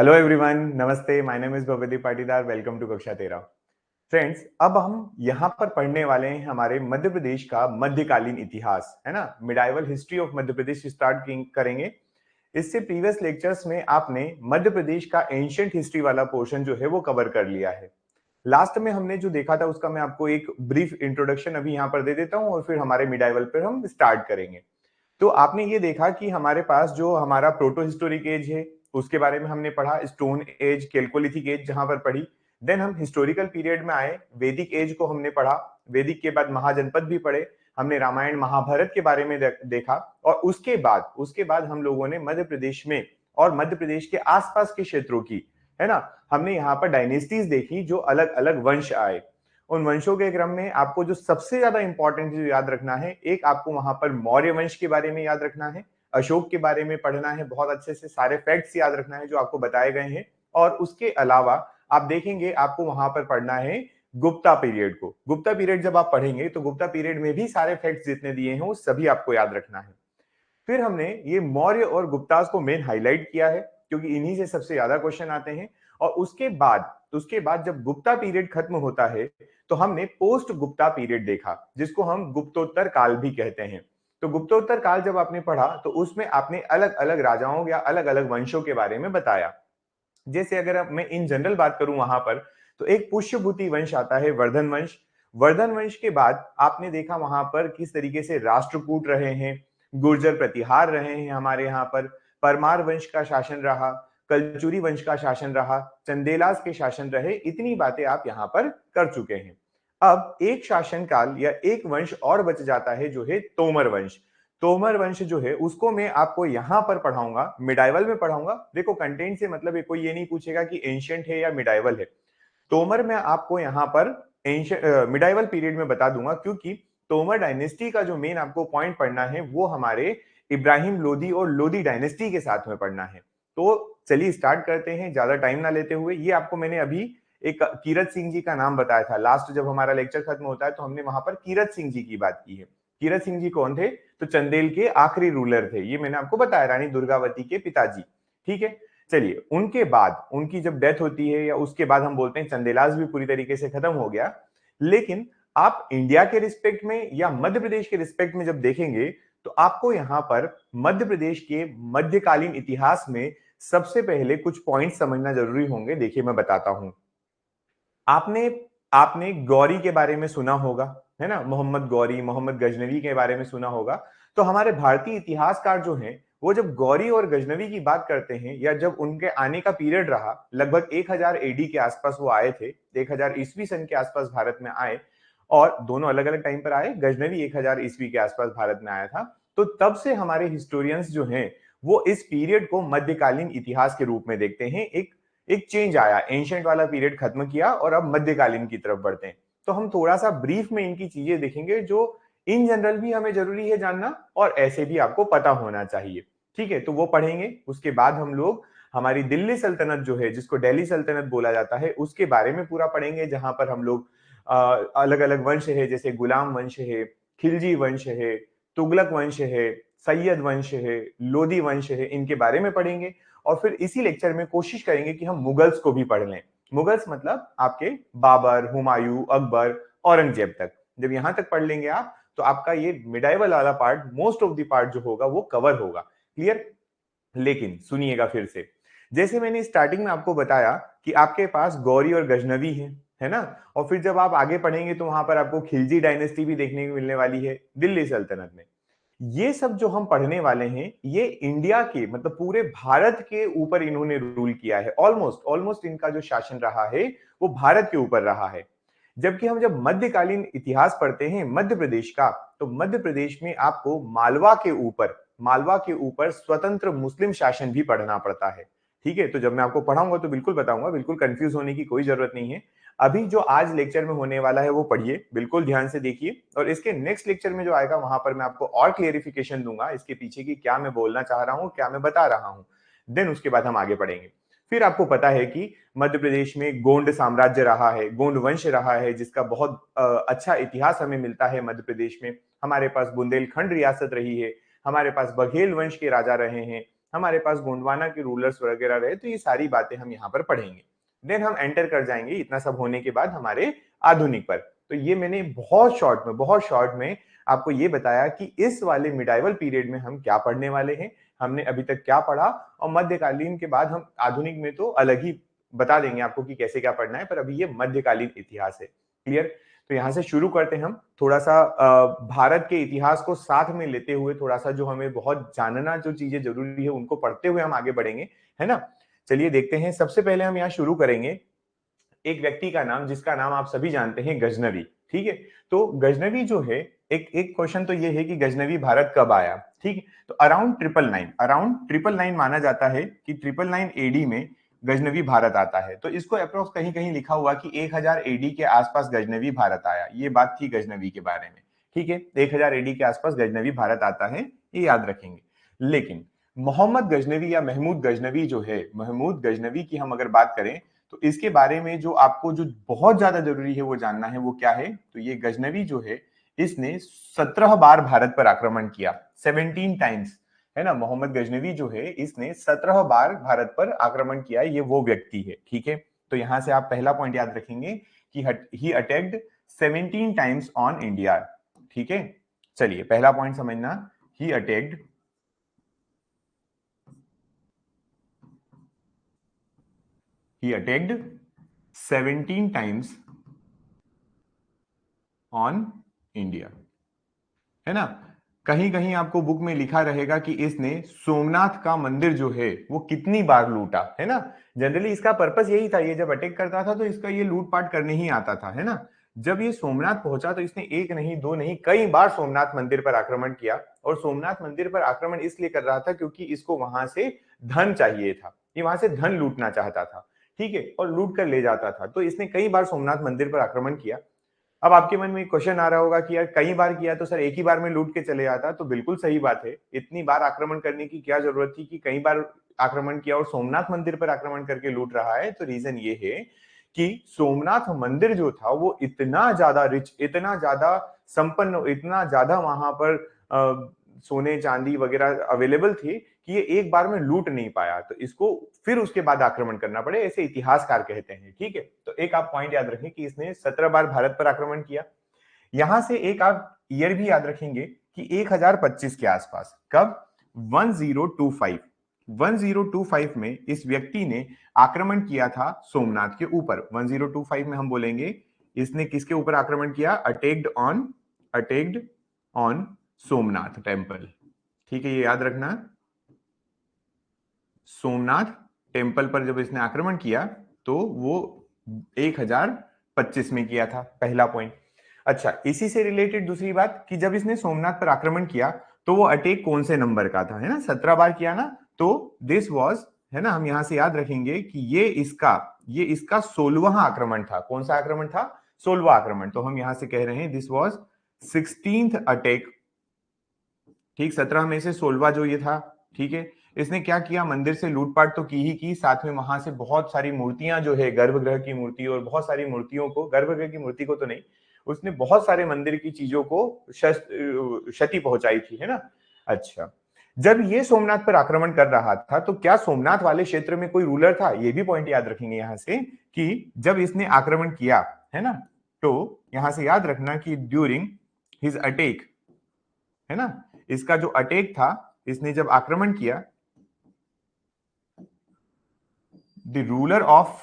Hello everyone, namaste. My name is Bhavyadeep Patidar. Welcome to कक्षा 13। Friends, अब हम यहाँ पर पढ़ने वाले हैं हमारे मध्य प्रदेश का मध्यकालीन इतिहास, है ना। Medieval history of Madhya Pradesh start करेंगे। इससे प्रीवियस लेक्चर्स में आपने मध्य प्रदेश का एंशियंट हिस्ट्री वाला पोर्शन जो है वो कवर कर लिया है। लास्ट में हमने जो देखा था उसका मैं आपको एक ब्रीफ इंट्रोडक्शन अभी यहाँ पर दे देता हूँ और फिर हमारे मिडाइवल पर हम स्टार्ट करेंगे। तो आपने ये देखा कि हमारे पास जो हमारा प्रोटो हिस्टोरिक एज है उसके बारे में हमने पढ़ा, स्टोन एज, कैल्कोलिथिक एज जहां पर पढ़ी। देन हम हिस्टोरिकल पीरियड में आए, वैदिक एज को हमने पढ़ा। वैदिक के बाद महाजनपद भी पढ़े, हमने रामायण महाभारत के बारे में देखा। और उसके बाद हम लोगों ने मध्य प्रदेश में और मध्य प्रदेश के आसपास के क्षेत्रों की, है ना, हमने यहाँ पर डायनेस्टीज देखी, जो अलग अलग वंश आए। उन वंशों के क्रम में आपको जो सबसे ज्यादा इंपॉर्टेंट चीज याद रखना है, एक आपको वहां पर मौर्य वंश के बारे में याद रखना है, अशोक के बारे में पढ़ना है, बहुत अच्छे से सारे फैक्ट्स याद रखना है जो आपको बताए गए हैं। और उसके अलावा आप देखेंगे आपको वहां पर पढ़ना है गुप्ता पीरियड को। गुप्ता पीरियड जब आप पढ़ेंगे तो गुप्ता पीरियड में भी सारे फैक्ट्स जितने दिए हैं वो सभी आपको याद रखना है। फिर हमने ये मौर्य और गुप्तास को मेन हाईलाइट किया है क्योंकि इन्हीं से सबसे ज्यादा क्वेश्चन आते हैं। और उसके बाद जब गुप्ता पीरियड खत्म होता है तो हमने पोस्ट गुप्ता पीरियड देखा, जिसको हम गुप्तोत्तर काल भी कहते हैं। तो गुप्तोत्तर काल जब आपने पढ़ा तो उसमें आपने अलग अलग राजाओं या अलग अलग वंशों के बारे में बताया। जैसे अगर अब मैं इन जनरल बात करूं वहां पर, तो एक पुष्यभूति वंश आता है, वर्धन वंश। वर्धन वंश के बाद आपने देखा वहां पर किस तरीके से राष्ट्रकूट रहे हैं, गुर्जर प्रतिहार रहे हैं हमारे यहाँ पर, परमार वंश का शासन रहा, कलचुरी वंश का शासन रहा, चंदेलास के शासन रहे। इतनी बातें आप यहाँ पर कर चुके हैं। अब एक शासन काल या एक वंश और बच जाता है जो है तोमर वंश। तोमर वंश जो है उसको मैं आपको यहां पर पढ़ाऊंगा, मिडाइवल में पढ़ाऊंगा। देखो, कंटेंट से मतलब है, कोई ये नहीं पूछेगा कि एंशियंट है या मिडाइवल है। तोमर मैं आपको यहाँ पर मिडाइवल पीरियड में बता दूंगा, क्योंकि तोमर डायनेस्टी का जो मेन आपको पॉइंट पढ़ना है वो हमारे इब्राहिम लोदी और लोदी डायनेस्टी के साथ में पढ़ना है। तो चलिए स्टार्ट करते हैं ज्यादा टाइम ना लेते हुए। ये आपको मैंने अभी एक कीरत सिंह जी का नाम बताया था। लास्ट जब हमारा लेक्चर खत्म होता है तो हमने वहां पर कीरत सिंह जी की बात की है। कीरत सिंह जी कौन थे? तो चंदेल के आखिरी रूलर थे, ये मैंने आपको बताया, रानी दुर्गावती के पिताजी। ठीक है, चलिए उनके बाद उनकी जब डेथ होती है या उसके बाद हम बोलते हैं चंदेलाज भी पूरी तरीके से खत्म हो गया। लेकिन आप इंडिया के रिस्पेक्ट में या मध्य प्रदेश के रिस्पेक्ट में जब देखेंगे तो आपको यहां पर मध्य प्रदेश के मध्यकालीन इतिहास में सबसे पहले कुछ पॉइंट समझना जरूरी होंगे। देखिए मैं बताता हूं। आपने आपने गौरी के बारे में सुना होगा, है ना, मोहम्मद गौरी, मोहम्मद गजनवी के बारे में सुना होगा। तो हमारे भारतीय इतिहासकार जो हैं वो जब गौरी और गजनवी की बात करते हैं या जब उनके आने का पीरियड रहा, लगभग 1000 एडी के आसपास वो आए थे, 1000 ईस्वी सन के आसपास भारत में आए। और दोनों अलग अलग टाइम पर आए। गजनवी 1000 ईस्वी के आसपास भारत में आया था। तो तब से हमारे हिस्टोरियंस जो हैं वो इस पीरियड को मध्यकालीन इतिहास के रूप में देखते हैं। एक एक चेंज आया, एंशियंट वाला पीरियड खत्म किया और अब मध्यकालीन की तरफ बढ़ते हैं। तो हम थोड़ा सा ब्रीफ में इनकी चीजें देखेंगे जो इन जनरल भी हमें जरूरी है जानना और ऐसे भी आपको पता होना चाहिए। ठीक है, तो वो पढ़ेंगे। उसके बाद हम लोग हमारी दिल्ली सल्तनत जो है, जिसको दिल्ली सल्तनत बोला जाता है, उसके बारे में पूरा पढ़ेंगे, जहां पर हम लोग अलग अलग वंश है, जैसे गुलाम वंश है, खिलजी वंश है, तुगलक वंश है, सैयद वंश है, लोदी वंश है, इनके बारे में पढ़ेंगे। और फिर इसी लेक्चर में कोशिश करेंगे कि हम मुगल्स को भी पढ़ लें। मुगल्स मतलब आपके बाबर, हुमायूं, अकबर, औरंगजेब तक। जब यहां तक पढ़ लेंगे आप तो आपका ये मिडाइवल वाला part, most of the part जो होगा वो कवर होगा। क्लियर? लेकिन सुनिएगा फिर से, जैसे मैंने स्टार्टिंग में आपको बताया कि आपके पास गौरी और गजनवी है ना। और फिर जब आप आगे पढ़ेंगे तो वहां पर आपको खिलजी डायनेस्टी भी देखने को मिलने वाली है दिल्ली सल्तनत में। ये सब जो हम पढ़ने वाले हैं ये इंडिया के मतलब पूरे भारत के ऊपर इन्होंने रूल किया है। ऑलमोस्ट ऑलमोस्ट इनका जो शासन रहा है वो भारत के ऊपर रहा है। जबकि हम जब मध्यकालीन इतिहास पढ़ते हैं मध्य प्रदेश का, तो मध्य प्रदेश में आपको मालवा के ऊपर स्वतंत्र मुस्लिम शासन भी पढ़ना पड़ता है। ठीक है, तो जब मैं आपको पढ़ाऊंगा तो बिल्कुल बताऊंगा, बिल्कुल कंफ्यूज होने की कोई जरूरत नहीं है। अभी जो आज लेक्चर में होने वाला है वो पढ़िए, बिल्कुल ध्यान से देखिए। और इसके नेक्स्ट लेक्चर में जो आएगा वहां पर मैं आपको और क्लियरिफिकेशन दूंगा इसके पीछे की क्या मैं बोलना चाह रहा हूं, क्या मैं बता रहा हूं। देन उसके बाद हम आगे बढ़ेंगे। फिर आपको पता है कि मध्य प्रदेश में गोंड साम्राज्य रहा है, गोंड वंश रहा है, जिसका बहुत अच्छा इतिहास हमें मिलता है मध्य प्रदेश में। हमारे पास बुंदेलखंड रियासत रही है, हमारे पास बघेल वंश के राजा रहे हैं, हमारे पास गोंडवाना के रूलर्स वगैरह रहे, तो ये सारी बातें हम यहाँ पर पढ़ेंगे। देन हम एंटर कर जाएंगे इतना सब होने के बाद हमारे आधुनिक पर। तो ये मैंने बहुत शॉर्ट में आपको ये बताया कि इस वाले मिडाइवल पीरियड में हम क्या पढ़ने वाले हैं, हमने अभी तक क्या पढ़ा, और मध्यकालीन के बाद हम आधुनिक में तो अलग ही बता देंगे आपको कि कैसे क्या पढ़ना है, पर अभी ये मध्यकालीन इतिहास है। क्लियर? तो यहां से शुरू करते हैं हम थोड़ा सा भारत के इतिहास को साथ में लेते हुए, थोड़ा सा जो हमें बहुत जानना जो चीजें जरूरी है उनको पढ़ते हुए हम आगे बढ़ेंगे, है ना। चलिए देखते हैं। सबसे पहले हम यहाँ शुरू करेंगे एक व्यक्ति का नाम, जिसका नाम आप सभी जानते हैं, गजनवी। ठीक है, तो गजनवी जो है, एक एक क्वेश्चन तो ये है कि गजनवी भारत कब आया। ठीक है, तो अराउंड ट्रिपल नाइन माना जाता है कि 999 एडी में गजनवी भारत आता है। तो इसको अप्रोक्स कहीं कहीं लिखा हुआ कि 1000 एडी के आसपास गजनवी भारत आया, ये बात थी गजनवी के बारे में। ठीक है, 1000 एडी के आसपास गजनवी भारत आता है, ये याद रखेंगे। लेकिन मोहम्मद गजनवी या महमूद गजनवी जो है, महमूद गजनवी की हम अगर बात करें तो इसके बारे में जो आपको जो बहुत ज्यादा जरूरी है वो जानना है, वो क्या है। तो ये गजनवी जो है, इसने 17 बार भारत पर आक्रमण किया, 17 टाइम्स, है ना। मोहम्मद गजनवी जो है, इसने 17 बार भारत पर आक्रमण किया, ये वो व्यक्ति है। ठीक है, तो यहां से आप पहला पॉइंट याद रखेंगे कि ही अटैक्ड 17 टाइम्स ऑन इंडिया। ठीक है, चलिए पहला पॉइंट समझना, ही अटैक्ड 17 टाइम्स ऑन इंडिया, है ना। कहीं कहीं आपको बुक में लिखा रहेगा कि इसने सोमनाथ का मंदिर जो है वो कितनी बार लूटा, है ना। जनरली इसका पर्पस यही था, ये जब अटैक करता था तो इसका ये लूटपाट करने ही आता था, है ना। जब ये सोमनाथ पहुंचा तो इसने एक नहीं दो नहीं कई बार सोमनाथ मंदिर पर आक्रमण किया, और सोमनाथ मंदिर पर आक्रमण इसलिए कर रहा था क्योंकि इसको वहां से धन चाहिए था, ये वहां से धन लूटना चाहता था। ठीक है, और लूट कर ले जाता था, तो इसने कई बार सोमनाथ मंदिर पर आक्रमण किया। अब आपके मन में एक क्वेश्चन आ रहा होगा कि यार कई बार किया तो सर एक ही बार में लूट के चले जाता, तो बिल्कुल सही बात है। इतनी बार आक्रमण करने की क्या जरूरत थी कि कई बार आक्रमण किया और सोमनाथ मंदिर पर आक्रमण करके लूट रहा है। तो रीजन ये है कि सोमनाथ मंदिर जो था वो इतना ज्यादा रिच, इतना ज्यादा संपन्न, इतना ज्यादा वहां पर सोने चांदी वगैरह अवेलेबल थी कि ये एक बार में लूट नहीं पाया, तो इसको फिर उसके बाद आक्रमण करना पड़े, ऐसे इतिहासकार कहते हैं। ठीक है, तो एक आप पॉइंट याद रखें कि इसने 17 बार भारत पर आक्रमण किया। यहां से एक आप ईयर भी याद रखेंगे कि 1025 के आसपास, कब, 1025 1025 में इस व्यक्ति ने आक्रमण किया था सोमनाथ के ऊपर। 1025 में हम बोलेंगे इसने किसके ऊपर आक्रमण किया, अटैक्ड ऑन सोमनाथ टेम्पल। ठीक है, ये याद रखना, सोमनाथ टेम्पल पर जब इसने आक्रमण किया तो वो 1025 में किया था, पहला पॉइंट। अच्छा, इसी से रिलेटेड दूसरी बात कि जब इसने सोमनाथ पर आक्रमण किया तो वो अटैक कौन से नंबर का था, है ना, 17 बार किया ना, तो दिस वाज, है ना, हम यहां से याद रखेंगे कि ये इसका 16वां आक्रमण था। कौन सा आक्रमण था, 16वां आक्रमण। तो हम यहां से कह रहे हैं दिस वाज 16th अटैक। ठीक, 17 में से 16वां जो ये था। ठीक है, इसने क्या किया, मंदिर से लूटपाट तो की ही की, साथ में वहां से बहुत सारी मूर्तियां जो है, गर्भगृह की मूर्ति और बहुत सारी मूर्तियों को, गर्भगृह की मूर्ति को तो नहीं, उसने बहुत सारे मंदिर की चीजों को क्षति पहुंचाई थी, है ना। अच्छा, जब ये सोमनाथ पर आक्रमण कर रहा था तो क्या सोमनाथ वाले क्षेत्र में कोई रूलर था, ये भी पॉइंट याद रखेंगे यहां से कि जब इसने आक्रमण किया, है ना, तो यहां से याद रखना कि ड्यूरिंग हिज अटैक, है ना, इसका जो अटैक था, इसने जब आक्रमण किया, the ruler of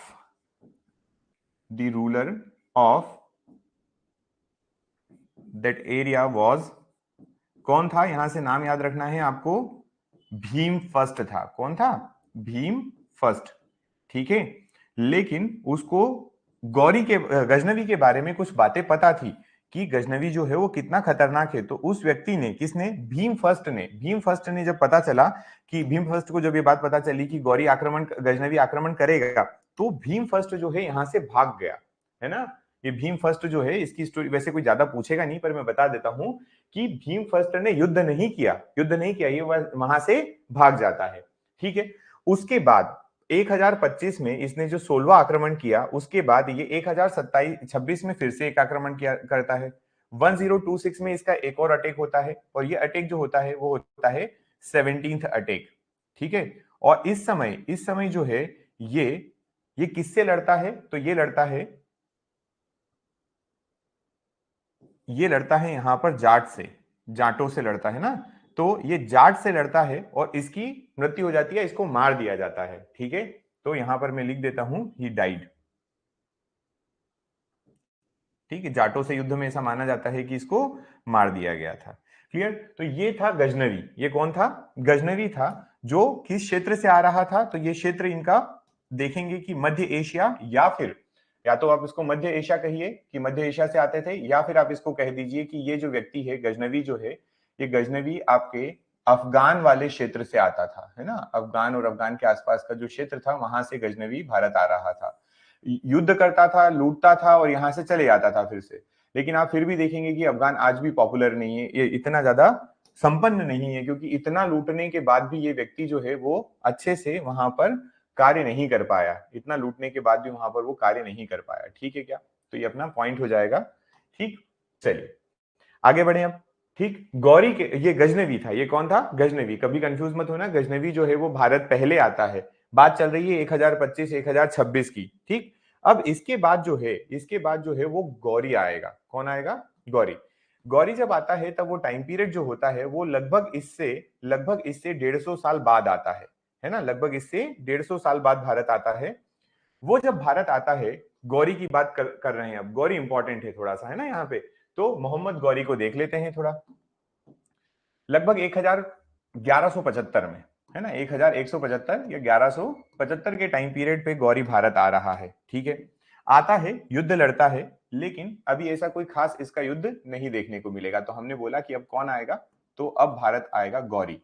that area was, कौन था, यहां से नाम याद रखना है आपको, भीम फर्स्ट था। कौन था, भीम फर्स्ट। ठीक है, लेकिन उसको गौरी के, गजनवी के बारे में कुछ बातें पता थी कि गजनवी जो है वो कितना खतरनाक है। तो उस व्यक्ति ने, किसने, भीम फर्स्ट ने जब पता चला कि, भीम फर्स्ट को जब ये बात पता चली कि गजनवी आक्रमण करेगा, तो भीम फर्स्ट जो है यहां से भाग गया, है ना। ये भीम फर्स्ट जो है, इसकी स्टोरी वैसे कोई ज्यादा पूछेगा नहीं, पर मैं बता देता हूं कि भीम फर्स्ट ने युद्ध नहीं किया, ये वहां से भाग जाता है। ठीक है, उसके बाद 1025 में इसने जो 16वां आक्रमण किया, उसके बाद ये 1026 में फिर से एक आक्रमण किया करता है। 1026 में इसका एक और अटैक होता है, और ये अटैक जो होता है वो होता है 17th अटैक। ठीक है। और इस समय जो है ये किससे लड़ता है? तो ये लड़ता है यहां पर जाट से, जाटों से लड़ता है ना। तो ये जाट से लड़ता है और इसकी मृत्यु हो जाती है, इसको मार दिया जाता है। ठीक है, तो यहां पर मैं लिख देता हूं ही डाइड। ठीक है, जाटों से युद्ध में ऐसा माना जाता है कि इसको मार दिया गया था। क्लियर? तो ये था गजनवी। ये कौन था? गजनवी था। जो किस क्षेत्र से आ रहा था? तो ये क्षेत्र इनका देखेंगे कि मध्य एशिया, या फिर या तो आप इसको मध्य एशिया कहिए कि मध्य एशिया से आते थे, या फिर आप इसको कह दीजिए कि ये जो व्यक्ति है गजनवी जो है, ये गजनवी आपके अफगान वाले क्षेत्र से आता था, है ना। अफगान और अफगान के आसपास का जो क्षेत्र था वहां से गजनवी भारत आ रहा था, युद्ध करता था, लूटता था और यहां से चले जाता था फिर से। लेकिन आप फिर भी देखेंगे कि अफगान आज भी पॉपुलर नहीं है, ये इतना ज्यादा संपन्न नहीं है, क्योंकि इतना लूटने के बाद भी ये व्यक्ति जो है वो अच्छे से वहां पर कार्य नहीं कर पाया। इतना लूटने के बाद भी वहां पर वो कार्य नहीं कर पाया। ठीक है क्या? तो ये अपना पॉइंट हो जाएगा। ठीक, चलिए आगे बढ़े अब। ठीक, गौरी के ये गजनवी था। ये कौन था? गजनवी। कभी कंफ्यूज मत होना, गजनवी जो है वो भारत पहले आता है। बात चल रही है 1025 1026 की। ठीक, अब इसके बाद जो है वो गौरी आएगा। कौन आएगा? गौरी। गौरी जब आता है तब वो टाइम पीरियड जो होता है वो लगभग इससे 150 साल बाद आता है ना। लगभग इससे 150 साल बाद भारत आता है। वो जब भारत आता है, गौरी की बात कर रहे हैं अब। गौरी इंपॉर्टेंट है थोड़ा सा, है ना यहाँ पे। तो मोहम्मद गौरी को देख लेते हैं थोड़ा। लगभग 1175 में, है ना, 1175 या 1175 के टाइम पीरियड पे गौरी भारत आ रहा है। ठीक है, आता है, युद्ध लड़ता है, लेकिन अभी ऐसा कोई खास इसका युद्ध नहीं देखने को मिलेगा। तो हमने बोला कि अब कौन आएगा? तो अब भारत आएगा गौरी।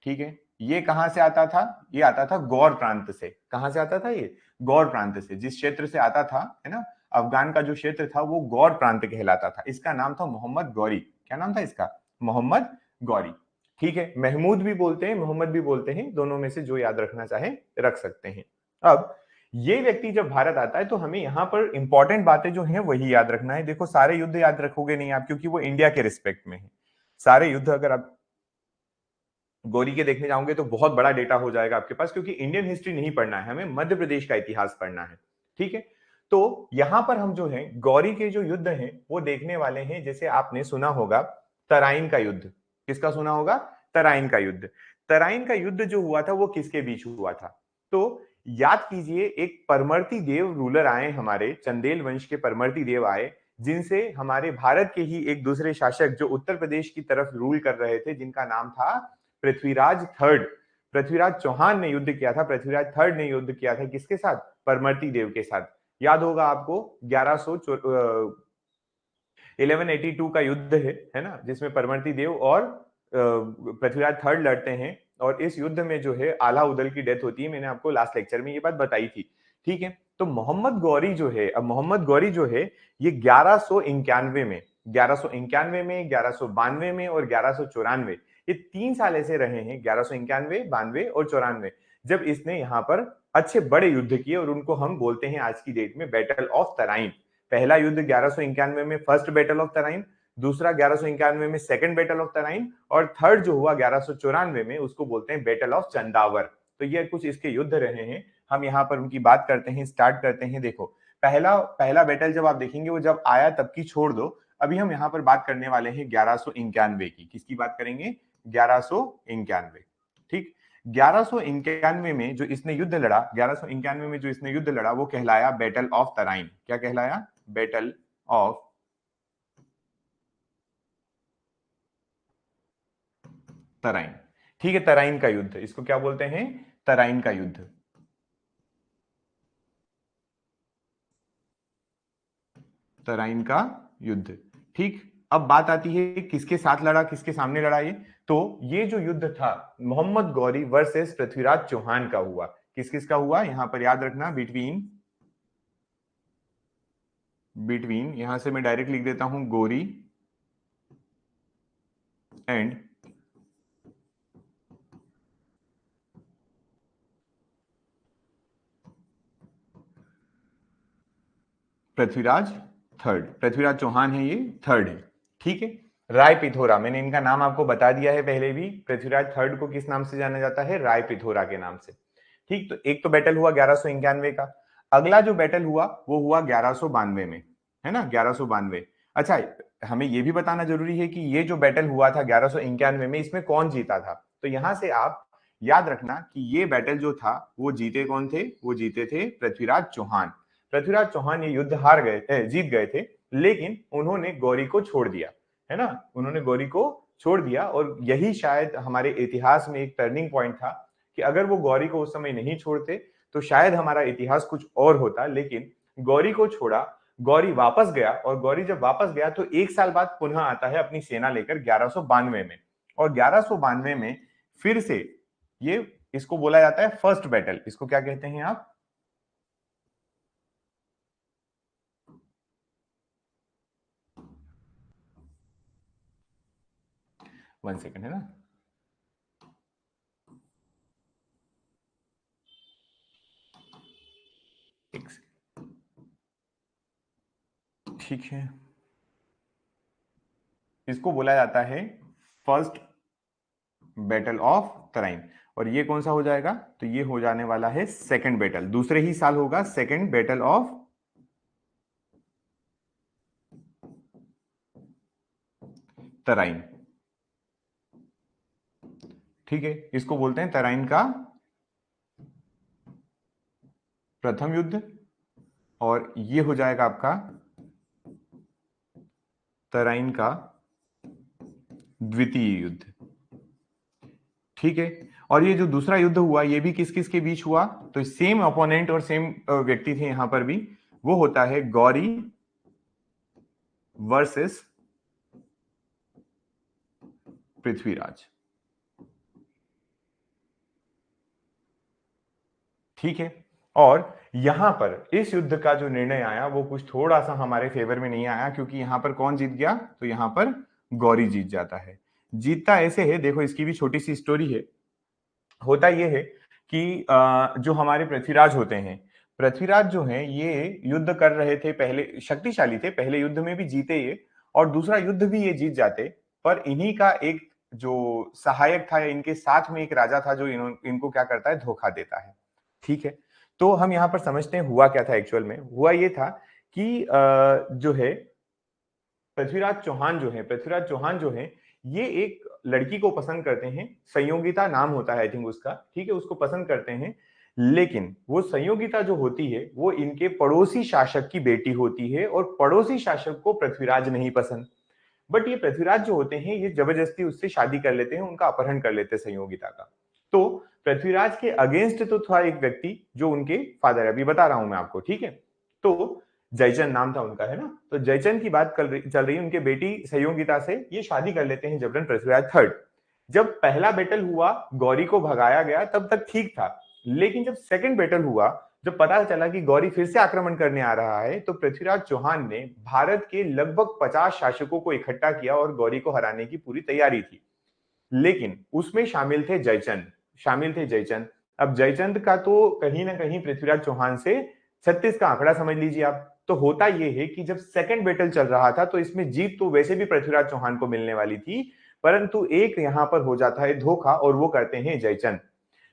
ठीक है, ये कहां से आता था? ये आता था गौर प्रांत से। कहां से आता था ये? गौर प्रांत से। जिस क्षेत्र से आता था, है ना, अफगान का जो क्षेत्र था वो गौर प्रांत कहलाता था। इसका नाम था मोहम्मद गौरी। क्या नाम था इसका? मोहम्मद गौरी। ठीक है, महमूद भी बोलते हैं, मोहम्मद भी बोलते हैं, दोनों में से जो याद रखना चाहे रख सकते हैं। अब ये व्यक्ति जब भारत आता है तो हमें यहां पर इंपॉर्टेंट बातें जो हैं वही याद रखना है। देखो, सारे युद्ध याद रखोगे नहीं आप, क्योंकि वो इंडिया के रिस्पेक्ट में है। सारे युद्ध अगर आप गौरी के देखने जाओगे तो बहुत बड़ा डेटा हो जाएगा आपके पास, क्योंकि इंडियन हिस्ट्री नहीं पढ़ना है हमें, मध्य प्रदेश का इतिहास पढ़ना है। ठीक है, तो यहां पर हम जो है गौरी के जो युद्ध हैं वो देखने वाले हैं। जैसे आपने सुना होगा तराइन का युद्ध। किसका सुना होगा? तराइन का युद्ध। तराइन का युद्ध जो हुआ था वो किसके बीच हुआ था? तो याद कीजिए, एक परमर्ती देव रूलर आए हमारे, चंदेल वंश के परमर्ती देव आए, जिनसे हमारे भारत के ही एक दूसरे शासक जो उत्तर प्रदेश की तरफ रूल कर रहे थे, जिनका नाम था पृथ्वीराज थर्ड। पृथ्वीराज चौहान ने युद्ध किया था, पृथ्वीराज थर्ड ने युद्ध किया था किसके साथ? परमर्ती देव के साथ। याद होगा आपको 1182 का युद्ध है ना, जिसमें परमर्ती देव और पृथ्वीराज थर्ड लड़ते हैं। और इस युद्ध में जो है आला उदल की डेथ होती है। मैंने आपको लास्ट लेक्चर में ये बात बताई थी। ठीक है, तो मोहम्मद गौरी जो है, अब मोहम्मद गौरी जो है ये 1191 में, 1191 में, 1192 में और 1194, ये 3 साल ऐसे रहे हैं, 1191, 92 और 94, जब इसने यहाँ पर अच्छे बड़े युद्ध किए, और उनको हम बोलते हैं आज की डेट में बैटल ऑफ तराइन। पहला युद्ध 1191 में फर्स्ट बैटल ऑफ तराइन, दूसरा 1191 में सेकंड बैटल ऑफ तराइन, और थर्ड जो हुआ 1194 में उसको बोलते हैं बैटल ऑफ चंदावर। तो ये कुछ इसके युद्ध रहे हैं। हम यहाँ पर उनकी बात करते हैं, स्टार्ट करते हैं। देखो, पहला पहला बैटल जब आप देखेंगे वो जब आया तब की छोड़ दो। अभी हम यहाँ पर बात करने वाले हैं 1191 की। किसकी बात करेंगे? 1191। ठीक, 1191 में जो इसने युद्ध लड़ा, 1191 में जो इसने युद्ध लड़ा वो कहलाया बैटल ऑफ तराइन। क्या कहलाया? Battle of Tarain. ठीक है, तराइन का युद्ध, इसको क्या बोलते हैं? तराइन का युद्ध। तराइन का युद्ध। ठीक, अब बात आती है किसके साथ लड़ा, किसके सामने लड़ा ये? तो ये जो युद्ध था मोहम्मद गौरी वर्सेस पृथ्वीराज चौहान का हुआ। किस किस का हुआ यहां पर याद रखना? बिटवीन यहां से मैं डायरेक्ट लिख देता हूं गौरी एंड पृथ्वीराज थर्ड। पृथ्वीराज चौहान है, ये थर्ड है। ठीक है, राय पिथोरा, मैंने इनका नाम आपको बता दिया है पहले भी। पृथ्वीराज थर्ड को किस नाम से जाना जाता है? राय पिथोरा के नाम से। ठीक, तो एक तो बैटल हुआ 1191 का। अगला जो बैटल हुआ वो हुआ 1192 में, है ना, 1192। अच्छा, हमें ये भी बताना जरूरी है कि ये जो बैटल हुआ था 1191 में, इसमें कौन जीता था? तो यहां से आप याद रखना कि ये बैटल जो था वो जीते कौन थे? वो जीते थे पृथ्वीराज चौहान। पृथ्वीराज चौहान ये युद्ध हार गए थे, जीत गए थे, लेकिन उन्होंने गौरी को छोड़ दिया, है ना, उन्होंने गौरी को छोड़ दिया। और यही शायद हमारे इतिहास में एक टर्निंग पॉइंट था कि अगर वो गौरी को उस समय नहीं छोड़ते तो शायद हमारा इतिहास कुछ और होता। लेकिन गौरी को छोड़ा, गौरी वापस गया, और गौरी जब वापस गया तो एक साल बाद पुनः आता है अपनी सेना लेकर 1192 में। और 1192 में फिर से ये, इसको बोला जाता है फर्स्ट बैटल। इसको क्या कहते हैं आप? 1 सेकंड, है ना। एक सेकंड, ठीक है। इसको बोला जाता है फर्स्ट बैटल ऑफ तराइन। और ये कौन सा हो जाएगा? तो ये हो जाने वाला है सेकंड बैटल, दूसरे ही साल होगा सेकंड बैटल ऑफ तराइन। ठीक है, इसको बोलते हैं तराइन का प्रथम युद्ध, और ये हो जाएगा आपका तराइन का द्वितीय युद्ध। ठीक है, और ये जो दूसरा युद्ध हुआ ये भी किस किस के बीच हुआ? तो सेम अपोनेंट और सेम व्यक्ति थे यहां पर भी। वो होता है गौरी वर्सेस पृथ्वीराज। ठीक है, और यहां पर इस युद्ध का जो निर्णय आया वो कुछ थोड़ा सा हमारे फेवर में नहीं आया, क्योंकि यहां पर कौन जीत गया? तो यहां पर गौरी जीत जाता है। जीतता ऐसे है, देखो इसकी भी छोटी सी स्टोरी है। होता यह है कि जो हमारे पृथ्वीराज होते हैं, पृथ्वीराज जो हैं ये युद्ध कर रहे थे, पहले शक्तिशाली थे, पहले युद्ध में भी जीते ये, और दूसरा युद्ध भी ये जीत जाते। पर इन्हीं का एक जो सहायक था, इनके साथ में एक राजा था जो इनको क्या करता है? धोखा देता है। ठीक है, तो हम यहाँ पर समझते हैं हुआ क्या था। एक्चुअल में हुआ ये था कि जो है पृथ्वीराज चौहान जो है ये एक लड़की को पसंद करते हैं, संयोगिता नाम होता है आई थिंक उसका। ठीक है, उसको पसंद करते हैं, लेकिन वो संयोगिता जो होती है वो इनके पड़ोसी शासक की बेटी होती है, और पड़ोसी शासक को पृथ्वीराज नहीं पसंद। बट ये पृथ्वीराज जो होते हैं ये जबरदस्ती उससे शादी कर लेते हैं, उनका अपहरण कर लेते हैं संयोगिता का। तो पृथ्वीराज के अगेंस्ट तो था एक व्यक्ति जो उनके फादर, अभी बता रहा हूं मैं आपको। ठीक है, तो जयचंद नाम था उनका, है ना। तो जयचंद की बात चल रही है, उनके बेटी संयोगिता से ये शादी कर लेते हैं जबरन पृथ्वीराज थर्ड। जब पहला बैटल हुआ, गौरी को भगाया गया, तब तक ठीक था। लेकिन जब सेकंड बैटल हुआ, जब पता चला कि गौरी फिर से आक्रमण करने आ रहा है, तो पृथ्वीराज चौहान ने भारत के लगभग 50 शासकों को इकट्ठा किया और गौरी को हराने की पूरी तैयारी थी। लेकिन उसमें शामिल थे जयचंद। अब जयचंद का तो कहीं ना कहीं पृथ्वीराज चौहान से 36 का आंकड़ा समझ लीजिए आप। तो होता यह है कि जब सेकंड बैटल चल रहा था तो इसमें जीत तो वैसे भी पृथ्वीराज चौहान को मिलने वाली थी, परंतु एक यहां पर हो जाता है धोखा, और वो करते हैं जयचंद।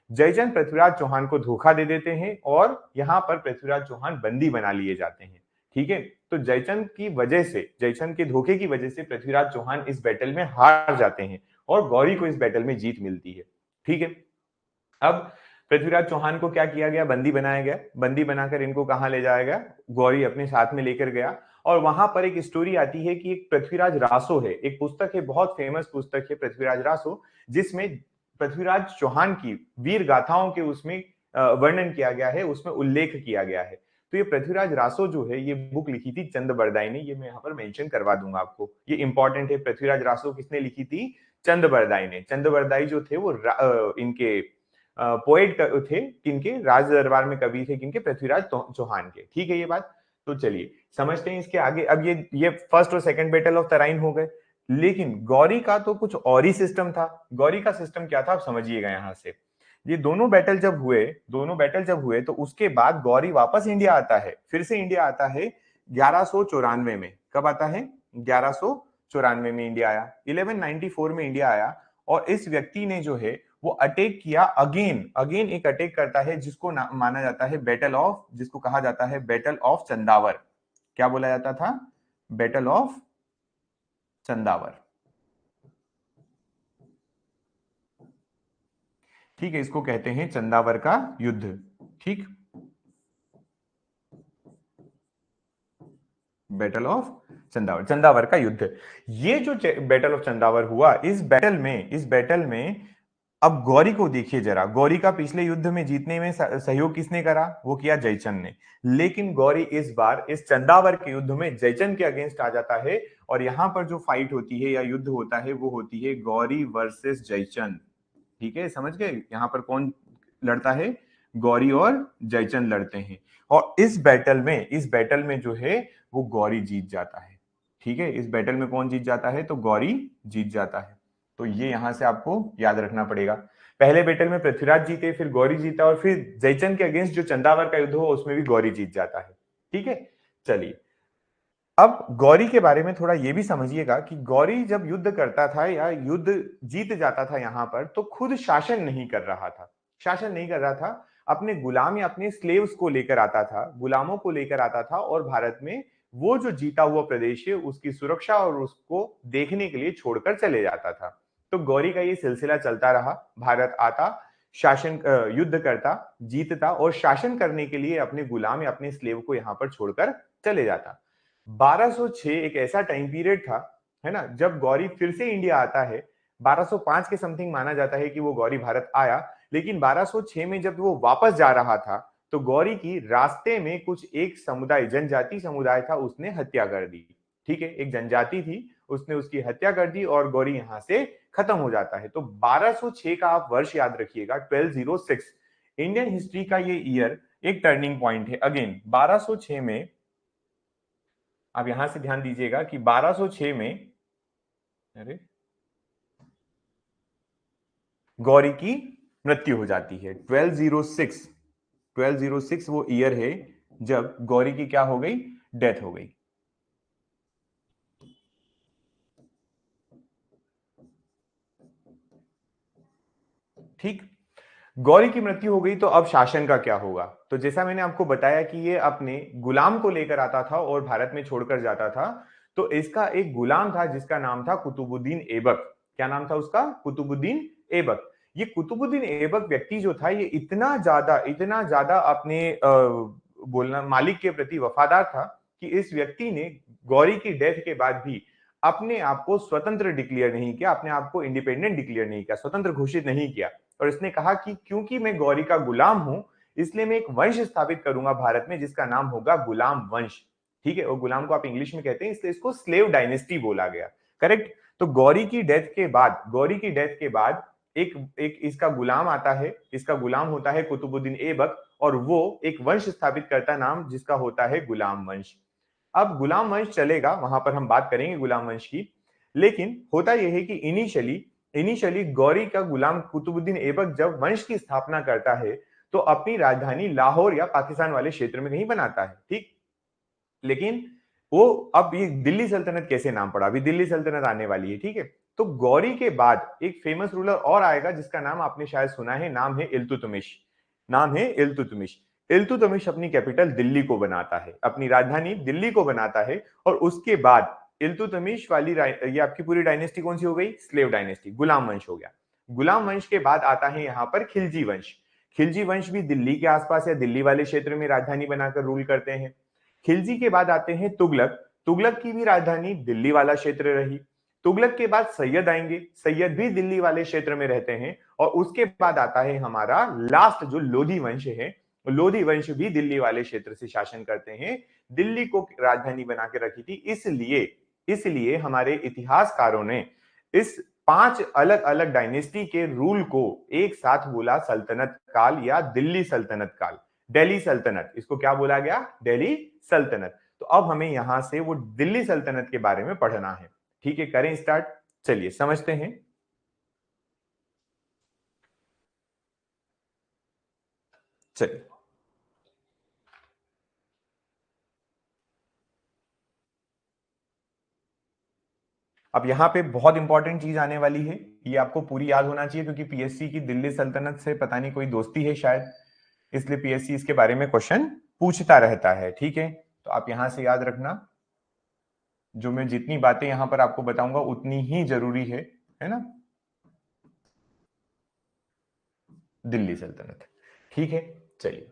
जयचंद पृथ्वीराज चौहान को धोखा दे देते हैं, और यहां पर पृथ्वीराज चौहान बंदी बना लिए जाते हैं। ठीक है, तो जयचंद के धोखे की वजह से पृथ्वीराज चौहान इस बैटल में हार जाते हैं, और गौरी को इस बैटल में जीत मिलती है। ठीक है, अब पृथ्वीराज चौहान को क्या किया गया? बंदी बनाया गया। बंदी बनाकर इनको कहां ले जाया गया? गौरी अपने साथ में लेकर गया। और वहां पर एक स्टोरी आती है कि एक पृथ्वीराज रासो है, एक पुस्तक है, बहुत फेमस पुस्तक है पृथ्वीराज रासो, जिसमें पृथ्वीराज चौहान की वीर गाथाओं के उसमें वर्णन किया गया है, उसमें उल्लेख किया गया है। तो ये पृथ्वीराज रासो जो है ये बुक लिखी थी चंद बरदाई ने, ये मैं यहाँ पर मेंशन करवा दूंगा आपको, ये इंपॉर्टेंट है। पृथ्वीराज रासो किसने लिखी थी? चंद बरदाई ने। चंद बरदाई जो थे वो इनके पोएट थे, किनके? राज दरबार में कवि थे, किनके? पृथ्वीराज चौहान के। ठीक है ये बात। तो चलिए समझते हैं इसके आगे। अब ये फर्स्ट और सेकंड बैटल ऑफ तराइन हो गए, लेकिन गौरी का तो कुछ और ही सिस्टम था। गौरी का सिस्टम क्या था आप समझिएगा यहां से। ये दोनों बैटल जब हुए तो उसके बाद गौरी वापस इंडिया आता है, फिर से इंडिया आता है 1194 में। कब आता है? 1194 94 में इंडिया आया, 1194 में इंडिया आया, और इस व्यक्ति ने जो है वो अटैक किया, अगेन अगेन एक अटैक करता है जिसको माना जाता है बैटल ऑफ, जिसको कहा जाता है बैटल ऑफ चंदावर। क्या बोला जाता था? Battle of Chandawar. ठीक है, इसको कहते हैं चंदावर का युद्ध। ठीक, बैटल ऑफ चंदावर, चंदावर का युद्ध। ये जो बैटल ऑफ चंदावर हुआ, इस बैटल में अब गौरी को देखिए जरा, गौरी का पिछले युद्ध में जीतने में सहयोग किसने करा? वो किया जयचंद ने। लेकिन गौरी इस बार इस चंदावर के युद्ध में जयचंद के अगेंस्ट आ जाता है, और यहां पर जो फाइट होती है या युद्ध होता है वो होती है गौरी वर्सेस जयचंद। ठीक है, समझ गए? यहां पर कौन लड़ता है? गौरी और जयचंद लड़ते हैं, और इस बैटल में जो है वो गौरी जीत जाता है। ठीक है, इस बैटल में कौन जीत जाता है? तो गौरी जीत जाता है। तो ये यहां से आपको याद रखना पड़ेगा। पहले बैटल में पृथ्वीराज जीते, फिर गौरी जीता, और फिर जयचंद के अगेंस्ट जो चंदावर का युद्ध हुआ उसमें भी गौरी जीत जाता है। ठीक है, चलिए अब गौरी के बारे में थोड़ा ये भी समझिएगा कि गौरी जब युद्ध करता था या युद्ध जीत जाता था यहां पर, तो खुद शासन नहीं कर रहा था, शासन नहीं कर रहा था, अपने गुलाम या अपने स्लेव्स को लेकर आता था, गुलामों को लेकर आता था, और भारत में वो जो जीता हुआ प्रदेश है उसकी सुरक्षा और उसको देखने के लिए छोड़कर चले जाता था। तो गौरी का ये सिलसिला चलता रहा, भारत आता, शासन युद्ध करता, जीतता, और शासन करने के लिए अपने गुलाम या अपने स्लेव को यहां पर छोड़कर चले जाता। 1206 एक ऐसा टाइम पीरियड था, है ना, जब गौरी फिर से इंडिया आता है। 1205 के समथिंग माना जाता है कि वो गौरी भारत आया, लेकिन 1206 में जब वो वापस जा रहा था तो गौरी की रास्ते में कुछ एक समुदाय, जनजाति समुदाय था, उसने हत्या कर दी। ठीक है, एक जनजाति थी, उसने उसकी हत्या कर दी और गौरी यहां से खत्म हो जाता है। तो 1206 का आप वर्ष याद रखिएगा, 1206 इंडियन हिस्ट्री का ये ईयर एक टर्निंग पॉइंट है। अगेन 1206 में आप यहां से ध्यान दीजिएगा कि 1206 में, अरे, गौरी की मृत्यु हो जाती है। 1206, 1206 वो ईयर है जब गौरी की क्या हो गई? डेथ हो गई। ठीक, गौरी की मृत्यु हो गई, तो अब शासन का क्या होगा? तो जैसा मैंने आपको बताया कि ये अपने गुलाम को लेकर आता था और भारत में छोड़कर जाता था। तो इसका एक गुलाम था जिसका नाम था कुतुबुद्दीन ऐबक। क्या नाम था उसका? कुतुबुद्दीन ऐबक। ये कुतुबुद्दीन ऐबक व्यक्ति जो था, ये इतना ज्यादा अपने बोलना मालिक के प्रति वफादार था कि इस व्यक्ति ने गौरी की डेथ के बाद भी अपने आप को स्वतंत्र डिक्लेयर नहीं किया, अपने आप को इंडिपेंडेंट डिक्लेयर नहीं किया, स्वतंत्र घोषित नहीं किया। और इसने कहा कि क्योंकि मैं गौरी का गुलाम हूं, इसलिए मैं एक वंश स्थापित करूंगा भारत में जिसका नाम होगा गुलाम वंश। ठीक है, और गुलाम को आप इंग्लिश में कहते हैं, इसलिए इसको स्लेव डायनेस्टी बोला गया। करेक्ट। तो गौरी की डेथ के बाद एक एक इसका गुलाम आता है, इसका गुलाम होता है कुतुबुद्दीन ऐबक, और वो एक वंश स्थापित करता नाम जिसका होता है गुलाम वंश। अब गुलाम वंश चलेगा, वहां पर हम बात करेंगे गुलाम वंश की। लेकिन होता यह है कि इनिशियली इनिशियली गौरी का गुलाम कुतुबुद्दीन ऐबक जब वंश की स्थापना करता है तो अपनी राजधानी लाहौर या पाकिस्तान वाले क्षेत्र में कहीं बनाता है। ठीक, लेकिन वो अब ये दिल्ली सल्तनत कैसे नाम पड़ा? अभी दिल्ली सल्तनत आने वाली है। ठीक है, तो गौरी के बाद एक फेमस रूलर और आएगा जिसका नाम आपने शायद सुना है, नाम है इल्तुतमिश। नाम है इल्तुतमिश। इल्तुतमिश अपनी कैपिटल दिल्ली को बनाता है, अपनी राजधानी दिल्ली को बनाता है, और उसके बाद इल्तुतमिश वाली ये आपकी पूरी डायनेस्टी कौन सी हो गई? स्लेव डायनेस्टी, गुलाम वंश हो गया। गुलाम वंश के बाद आता है यहां पर खिलजी वंश। खिलजी वंश भी दिल्ली के आसपास या दिल्ली वाले क्षेत्र में राजधानी बनाकर रूल करते हैं। खिलजी के बाद आते हैं तुगलक। तुगलक की भी राजधानी दिल्ली वाला क्षेत्र रही। तुगलक के बाद सैयद आएंगे, सैयद भी दिल्ली वाले क्षेत्र में रहते हैं। और उसके बाद आता है हमारा लास्ट जो लोधी वंश है, लोधी वंश भी दिल्ली वाले क्षेत्र से शासन करते हैं, दिल्ली को राजधानी बना के रखी थी। इसलिए इसलिए हमारे इतिहासकारों ने इस 5 अलग अलग डायनेस्टी के रूल को एक साथ बोला सल्तनत काल या दिल्ली सल्तनत काल, दिल्ली सल्तनत। इसको क्या बोला गया? दिल्ली सल्तनत। तो अब हमें यहां से वो दिल्ली सल्तनत के बारे में पढ़ना है। ठीक है, करें स्टार्ट। चलिए समझते हैं। चलिए, अब यहाँ पे बहुत इंपॉर्टेंट चीज आने वाली है, ये आपको पूरी याद होना चाहिए क्योंकि पीएससी की दिल्ली सल्तनत से पता नहीं कोई दोस्ती है शायद, इसलिए पीएससी इसके बारे में क्वेश्चन पूछता रहता है। ठीक है, तो आप यहां से याद रखना, जो मैं जितनी बातें यहां पर आपको बताऊंगा उतनी ही जरूरी है ना। दिल्ली सल्तनत, ठीक है, चलिए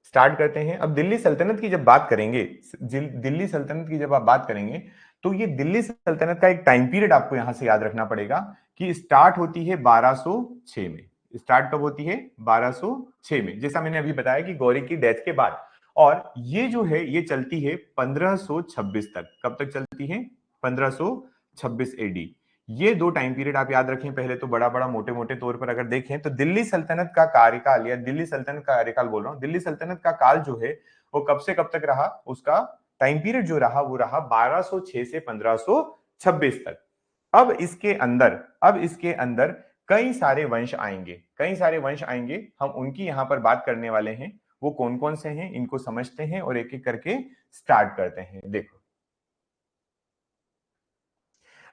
स्टार्ट करते हैं। अब दिल्ली सल्तनत की जब बात करेंगे, दिल्ली सल्तनत की जब आप बात करेंगे तो ये दिल्ली सल्तनत का एक टाइम पीरियड आपको यहां से याद रखना पड़ेगा कि स्टार्ट होती है 1206 में। स्टार्ट कब होती है? 1206 में, जैसा मैंने अभी बताया कि गौरी की डेथ के बाद। और ये जो है ये चलती है 1526 तक। कब तक चलती है? 1526 एडी। ये दो टाइम पीरियड आप याद रखें। पहले तो बड़ा बड़ा मोटे मोटे तौर पर अगर देखें तो दिल्ली सल्तनत का कार्यकाल, या दिल्ली सल्तनत का कार्यकाल बोल रहा हूं, दिल्ली सल्तनत का काल जो है वो कब से कब तक रहा, उसका टाइम पीरियड जो रहा वो रहा 1206 से 1526 तक। अब इसके अंदर कई सारे वंश आएंगे, कई सारे वंश आएंगे, हम उनकी यहां पर बात करने वाले हैं। वो कौन कौन से हैं इनको समझते हैं और एक एक करके स्टार्ट करते हैं। देखो,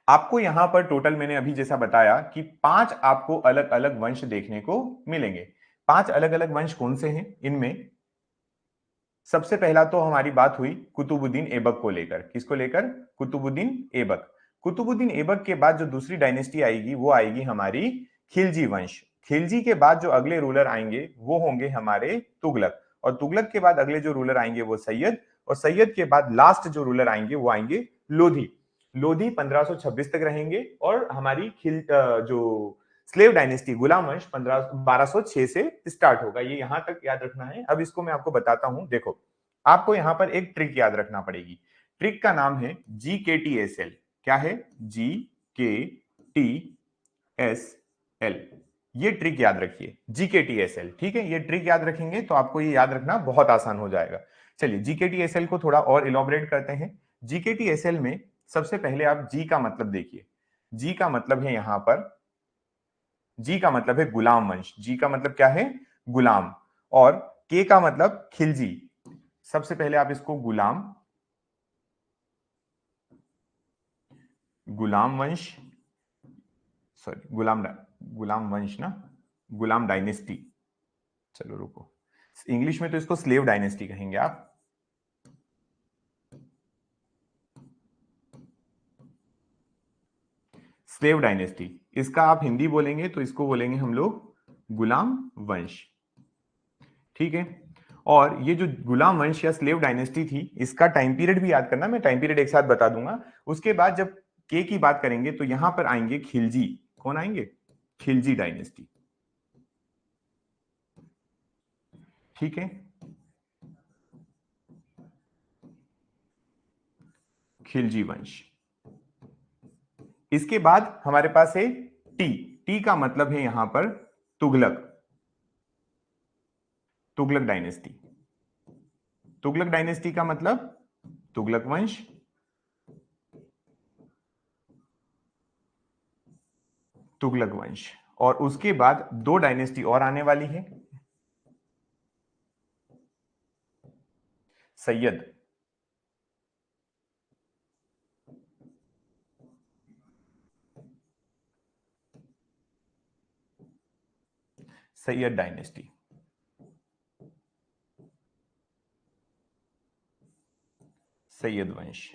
आपको यहां पर टोटल मैंने अभी जैसा बताया कि 5 आपको अलग अलग वंश देखने को मिलेंगे। 5 अलग अलग वंश कौन से हैं? इनमें सबसे पहला तो हमारी बात हुई कुतुबुद्दीन ऐबक को लेकर। किसको लेकर? कुतुबुद्दीन ऐबक। कुतुबुद्दीन ऐबक के बाद जो दूसरी डायनेस्टी आएगी वो आएगी हमारी खिलजी वंश। खिलजी के बाद जो अगले रूलर आएंगे वो होंगे हमारे तुगलक, और तुगलक के बाद अगले जो रूलर आएंगे वो सैयद, और सैयद के बाद लास्ट जो रूलर आएंगे वो आएंगे लोधी। लोधी 1526 तक रहेंगे, और हमारी जो स्लेव डायनेस्टी गुलाम वंश 1206 से स्टार्ट होगा। ये यहां तक याद रखना है। अब इसको मैं आपको बताता हूं। देखो, आपको यहां पर एक ट्रिक याद रखना पड़ेगी। ट्रिक का नाम है GKTSL। क्या है? GKTSL। ये ट्रिक याद रखिए, GKTSL। ठीक है, ये ट्रिक याद रखेंगे तो आपको ये याद रखना बहुत आसान हो जाएगा। चलिए GKTSL को थोड़ा और इलॉबरेट करते हैं। GKTSL में सबसे पहले आप जी का मतलब देखिए। जी का मतलब है यहां पर, जी का मतलब है गुलाम वंश। जी का मतलब क्या है? गुलाम। और के का मतलब खिलजी। सबसे पहले आप इसको गुलाम, गुलाम वंश, सॉरी गुलाम वंश ना, गुलाम डायनेस्टी। चलो रुको, इंग्लिश में तो इसको स्लेव डायनेस्टी कहेंगे आप। स्लेव डायनेस्टी, इसका आप हिंदी बोलेंगे तो इसको बोलेंगे हम लोग गुलाम वंश। ठीक है, और ये जो गुलाम वंश या स्लेव डायनेस्टी थी, इसका टाइम पीरियड भी याद करना। मैं टाइम पीरियड एक साथ बता दूंगा। उसके बाद जब के की बात करेंगे तो यहां पर आएंगे खिलजी। कौन आएंगे? खिलजी डायनेस्टी। ठीक है, खिलजी वंश। इसके बाद हमारे पास है टी। टी का मतलब है यहां पर तुगलक, तुगलक डायनेस्टी। तुगलक डायनेस्टी का मतलब तुगलक वंश। तुगलक वंश, और उसके बाद दो डायनेस्टी और आने वाली है, सैयद। सैयद डायनेस्टी। सैयद वंश।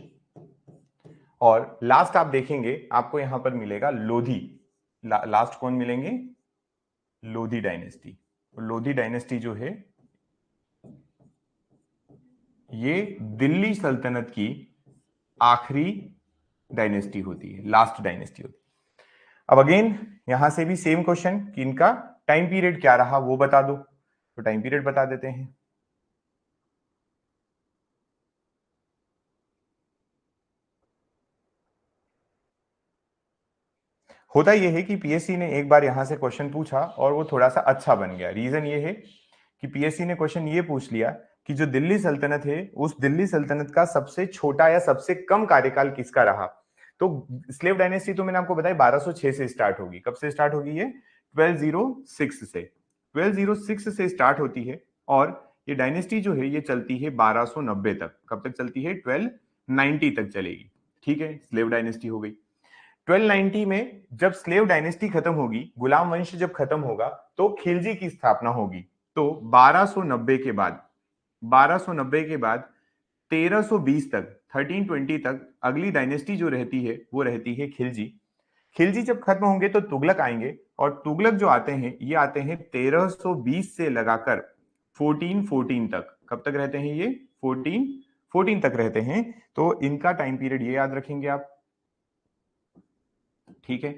और लास्ट आप देखेंगे आपको यहां पर मिलेगा लोधी। लास्ट कौन मिलेंगे? लोधी डायनेस्टी। लोधी डायनेस्टी जो है ये दिल्ली सल्तनत की आखिरी डायनेस्टी होती है, लास्ट डायनेस्टी होती है। अब अगेन यहां से भी सेम क्वेश्चन कि इनका टाइम पीरियड क्या रहा वो बता दो, तो टाइम पीरियड बता देते हैं। होता यह है कि पीएससी ने एक बार यहां से क्वेश्चन पूछा और वो थोड़ा सा अच्छा बन गया। रीजन ये है कि पीएससी ने क्वेश्चन ये पूछ लिया कि जो दिल्ली सल्तनत है उस दिल्ली सल्तनत का सबसे छोटा या सबसे कम कार्यकाल किसका रहा। तो स्लेव डायनेस्टी तो मैंने आपको बताया 1206 से स्टार्ट होगी। कब से स्टार्ट होगी? ये 1206 से, 1206 से स्टार्ट होती है, और ये डायनेस्टी जो है ये चलती है 1290 तक। कब तक चलती है? 1290 तक चलेगी। ठीक है, स्लेव डायनेस्टी हो गई। 1290 में जब स्लेव डायनेस्टी खत्म होगी, गुलाम वंश जब खत्म होगा, तो खिलजी की स्थापना होगी। तो 1290 के बाद 1320 तक 1320 तक अगली डायनेस्टी जो रहती है वो रहती है खिलजी। खिलजी जब खत्म होंगे तो तुगलक आएंगे, और तुगलक जो आते हैं ये आते हैं 1320 से लगाकर 1414 तक। कब तक रहते हैं ये? 1414 तक रहते हैं। तो इनका टाइम पीरियड ये याद रखेंगे आप, ठीक है।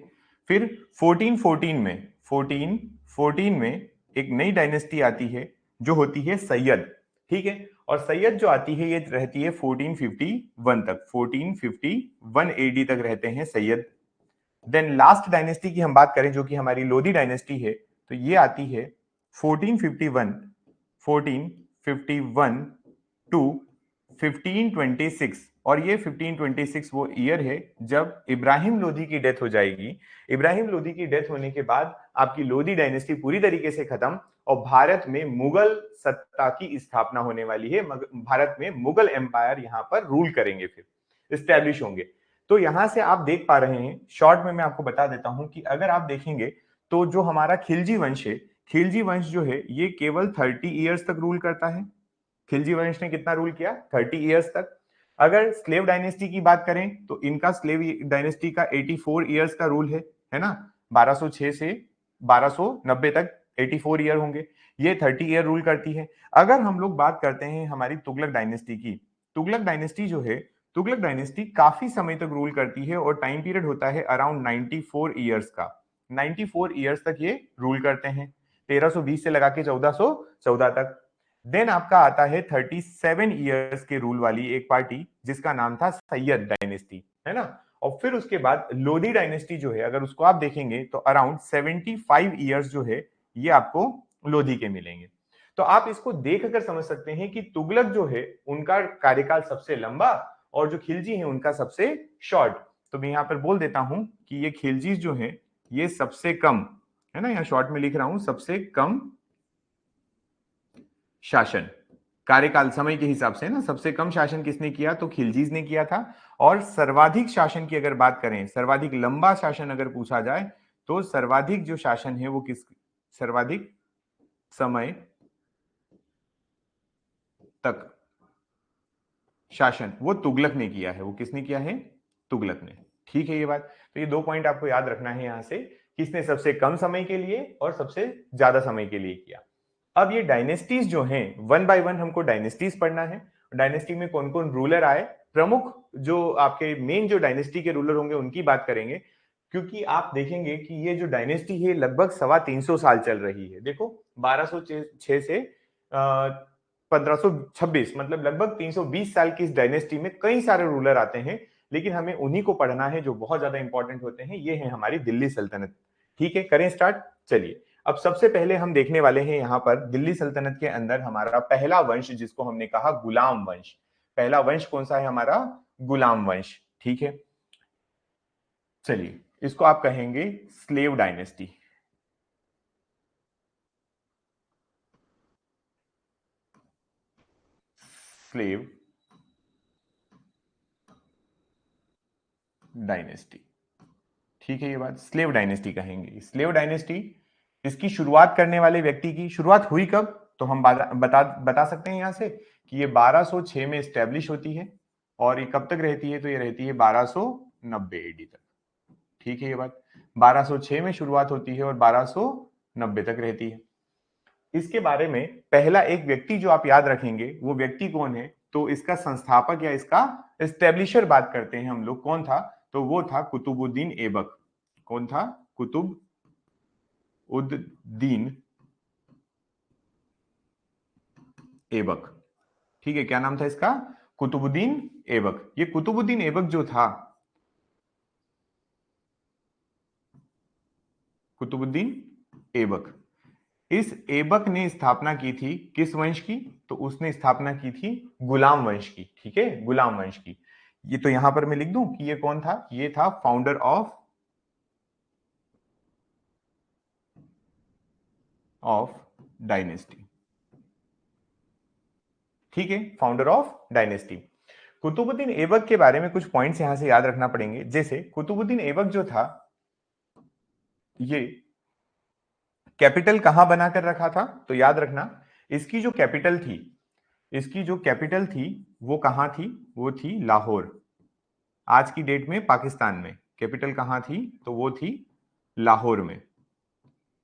फिर 1414 में एक नई डायनेस्टी आती है जो होती है सैयद, ठीक है। और सैयद जो आती है ये रहती है 1451 तक, 1451 एडी तक रहते हैं सैयद। देन लास्ट डायनेस्टी की हम बात करें जो कि हमारी लोधी डायनेस्टी है, तो ये आती है 1451 टू 1526। और ये 1526 वो ईयर है जब इब्राहिम लोधी की डेथ हो जाएगी। इब्राहिम लोधी की डेथ होने के बाद आपकी लोधी डायनेस्टी पूरी तरीके से खत्म, और भारत में मुगल सत्ता की स्थापना होने वाली है। भारत में मुगल एम्पायर यहां पर रूल करेंगे, फिर स्टैब्लिश होंगे। तो यहां से आप देख पा रहे हैं, शॉर्ट में मैं आपको बता देता हूं कि अगर आप देखेंगे तो जो हमारा खिलजी वंश है, खिलजी वंश जो है ये केवल 30 ईयर्स तक रूल करता है। खिलजी वंश ने कितना रूल किया? 30 ईयर्स तक। अगर स्लेव डायनेस्टी की बात करें तो इनका स्लेव डायनेस्टी का 84 ईयर्स का रूल है ना। 1206 से 1290 तक 84 ईयर होंगे। ये 30 ईयर रूल करती है। अगर हम लोग बात करते हैं हमारी तुगलक डायनेस्टी की, तुगलक डायनेस्टी जो है, तुगलक डायनेस्टी काफी समय तक रूल करती है, और टाइम पीरियड होता है अराउंड 94 ईयर्स का। 94 ईयर्स तक ये रूल करते हैं, 1320 से लगा के 1414 तक। देन आपका आता है 37 ईयर्स के रूल वाली एक पार्टी जिसका नाम था सैयद डायनेस्टी, है ना। और फिर उसके बाद लोधी डायनेस्टी जो है, अगर उसको आप देखेंगे तो अराउंड 75 ईयर्स जो है ये आपको लोधी के मिलेंगे। तो आप इसको देखकर समझ सकते हैं कि तुगलक जो है उनका कार्यकाल सबसे लंबा, और जो खिलजी है उनका सबसे शॉर्ट। तो मैं यहां पर बोल देता हूं कि ये खिलजी जो है ये सबसे कम, है ना, यहां शॉर्ट में लिख रहा हूं, सबसे कम शासन कार्यकाल समय के हिसाब से ना, सबसे कम शासन किसने किया? तो खिलजीज ने किया था। और सर्वाधिक शासन की अगर बात करें, सर्वाधिक लंबा शासन अगर पूछा जाए, तो सर्वाधिक जो शासन है वो किस, सर्वाधिक समय तक शासन वो तुगलक ने किया है। वो किसने किया है? तुगलक ने। ठीक है ये बात। तो ये 2 पॉइंट आपको याद रखना है यहां से, किसने सबसे कम समय के लिए और सबसे ज्यादा समय के लिए किया। अब ये डायनेस्टीज जो हैं, वन बाय वन हमको डायनेस्टीज पढ़ना है। डायनेस्टी में कौन कौन रूलर आए, प्रमुख जो आपके मेन जो डायनेस्टी के रूलर होंगे उनकी बात करेंगे। क्योंकि आप देखेंगे कि ये जो डायनेस्टी है लगभग 325 साल चल रही है। देखो 1206 से 1526, मतलब लगभग 320 साल की इस डायनेस्टी में कई सारे रूलर आते हैं, लेकिन हमें उन्हीं को पढ़ना है जो बहुत ज्यादा इंपॉर्टेंट होते हैं। ये है हमारी दिल्ली सल्तनत। ठीक है, करें स्टार्ट। चलिए, अब सबसे पहले हम देखने वाले हैं यहां पर दिल्ली सल्तनत के अंदर हमारा पहला वंश, जिसको हमने कहा गुलाम वंश। पहला वंश कौन सा है हमारा? गुलाम वंश। ठीक है, चलिए इसको आप कहेंगे स्लेव डायनेस्टी। स्लेव डायनेस्टी, ठीक है ये बात, स्लेव डायनेस्टी कहेंगे। स्लेव डायनेस्टी, इसकी शुरुआत करने वाले व्यक्ति की शुरुआत हुई कब? तो हम बता सकते हैं यहां से कि ये 1206 में स्टैब्लिश होती है, और ये कब तक रहती है? तो ये रहती है 1290 एडी तक। ठीक है ये बात, 1206 में शुरुआत होती है और 1290 तक रहती है। इसके बारे में पहला एक व्यक्ति जो आप याद रखेंगे, वो व्यक्ति कौन है? तो इसका संस्थापक या इसका एस्टेब्लिशर बात करते हैं हम लोग, कौन था? तो वो था कुतुबुद्दीन ऐबक। कौन था? कुतुब उद्दीन ऐबक। ठीक है, क्या नाम था इसका? कुतुबुद्दीन ऐबक। ये कुतुबुद्दीन ऐबक जो था, कुतुबुद्दीन ऐबक, इस ऐबक ने स्थापना की थी किस वंश की? तो उसने स्थापना की थी गुलाम वंश की। ठीक है, गुलाम वंश की। ये तो यहां पर मैं लिख दूं कि ये कौन था? ये था फाउंडर ऑफ डायनेस्टी। ठीक है, founder of dynasty. Qutubuddin Aibak के बारे में कुछ पॉइंट्स यहां से याद रखना पड़ेंगे। जैसे कुतुबुद्दीन ऐबक जो था, ये कैपिटल कहां बनाकर रखा था, तो याद रखना इसकी जो कैपिटल थी, इसकी जो कैपिटल थी वो कहां थी, वो थी लाहौर। आज की डेट में पाकिस्तान में कैपिटल कहां थी, तो वो थी लाहौर में।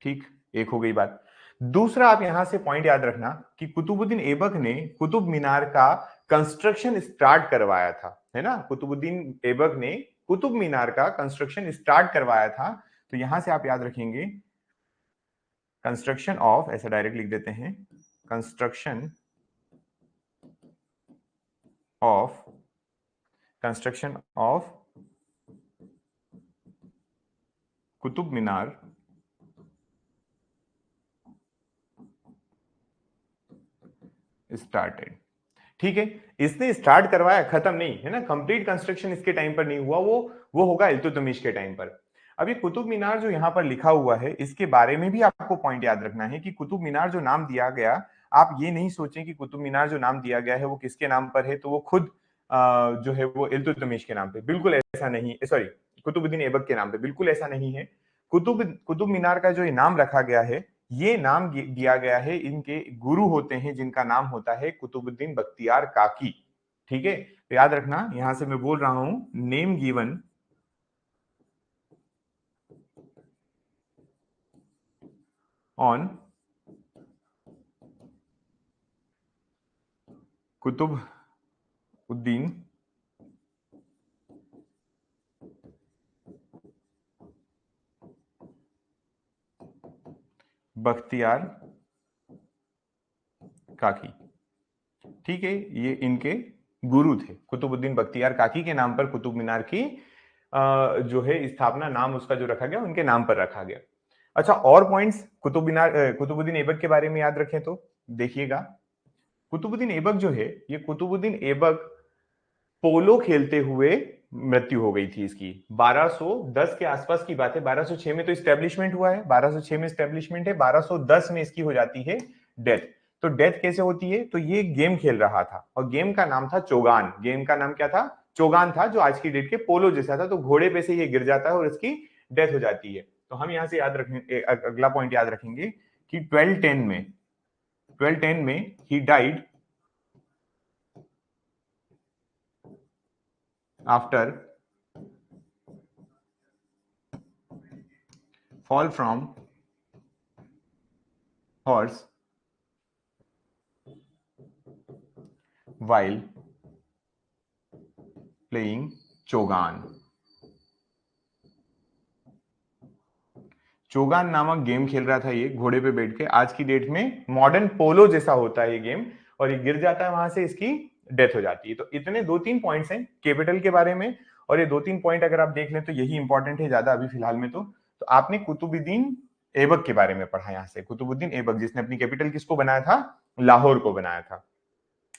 ठीक, एक हो गई बात। दूसरा, आप यहां से पॉइंट याद रखना कि कुतुबुद्दीन ऐबक ने कुतुब मीनार का कंस्ट्रक्शन स्टार्ट करवाया था, है ना। कुतुबुद्दीन ऐबक ने कुतुब मीनार का कंस्ट्रक्शन स्टार्ट करवाया था। तो यहां से आप याद रखेंगे कंस्ट्रक्शन ऑफ, ऐसा डायरेक्ट लिख देते हैं, of construction of Qutub Minar started. ठीक है, इसने स्टार्ट करवाया, खत्म नहीं, है ना। कंप्लीट कंस्ट्रक्शन इसके टाइम पर नहीं हुआ, वो होगा इल्तुतमिश के टाइम पर। अब ये कुतुब मीनार जो यहाँ पर लिखा हुआ है, इसके बारे में भी आपको पॉइंट याद रखना है कि कुतुब मीनार जो नाम दिया गया, आप ये नहीं सोचें कि कुतुब मीनार जो नाम दिया गया है वो किसके नाम पर है, तो वो खुद जो है वो इल्तुतमिश के नाम पे, बिल्कुल ऐसा नहीं, सॉरी, कुतुबुद्दीन ऐबक के नाम पे, बिल्कुल ऐसा नहीं है। कुतुब मीनार का जो ये नाम रखा गया है, ये नाम दिया गया है, इनके गुरु होते हैं जिनका नाम होता है कुतुबुद्दीन बख्तियार काकी। ठीक है, तो याद रखना, यहां से मैं बोल रहा हूं, name given on Qutubuddin Bakhtiyar Kaki. ठीक है, ये इनके गुरु थे। कुतुबुद्दीन बख्तियार काकी के नाम पर कुतुब मीनार की जो है स्थापना, नाम उसका जो रखा गया, उनके नाम पर रखा गया। अच्छा, और पॉइंट्स कुतुबुद्दीन ऐबक के बारे में याद रखें तो देखिएगा, कुतुबुद्दीन ऐबक जो है, ये कुतुबुद्दीन ऐबक पोलो खेलते हुए मृत्यु हो गई थी इसकी। 1210 के आसपास की बात है, 1206 में तो स्टैब्लिशमेंट हुआ है, 1206 में स्टैब्लिशमेंट है, 1210 में इसकी हो जाती है डेथ। तो डेथ कैसे होती है, तो ये गेम खेल रहा था और गेम का नाम था चोगान। गेम का नाम क्या था, चोगान था, जो आज की डेट के पोलो जैसा था। तो घोड़े पे से ये गिर जाता है और इसकी डेथ हो जाती है। तो हम यहां से याद रखेंगे, अगला पॉइंट याद रखेंगे कि 1210 में he died after fall from horse while playing चोगान। चोगान नामक गेम खेल रहा था ये घोड़े पे बैठ के। आज की डेट में मॉडर्न पोलो जैसा होता है ये गेम, और ये गिर जाता है, वहां से इसकी डेथ हो जाती है। तो इतने 2-3 पॉइंट्स हैं कैपिटल के बारे में, और ये 2-3 पॉइंट अगर आप देख लें तो यही इंपॉर्टेंट है ज्यादा अभी फिलहाल में। तो आपने कुतुबुद्दीन ऐबक के बारे में पढ़ा यहाँ से, कुतुबुद्दीन ऐबक जिसने अपनी कैपिटल किसको बनाया था, लाहौर को बनाया था।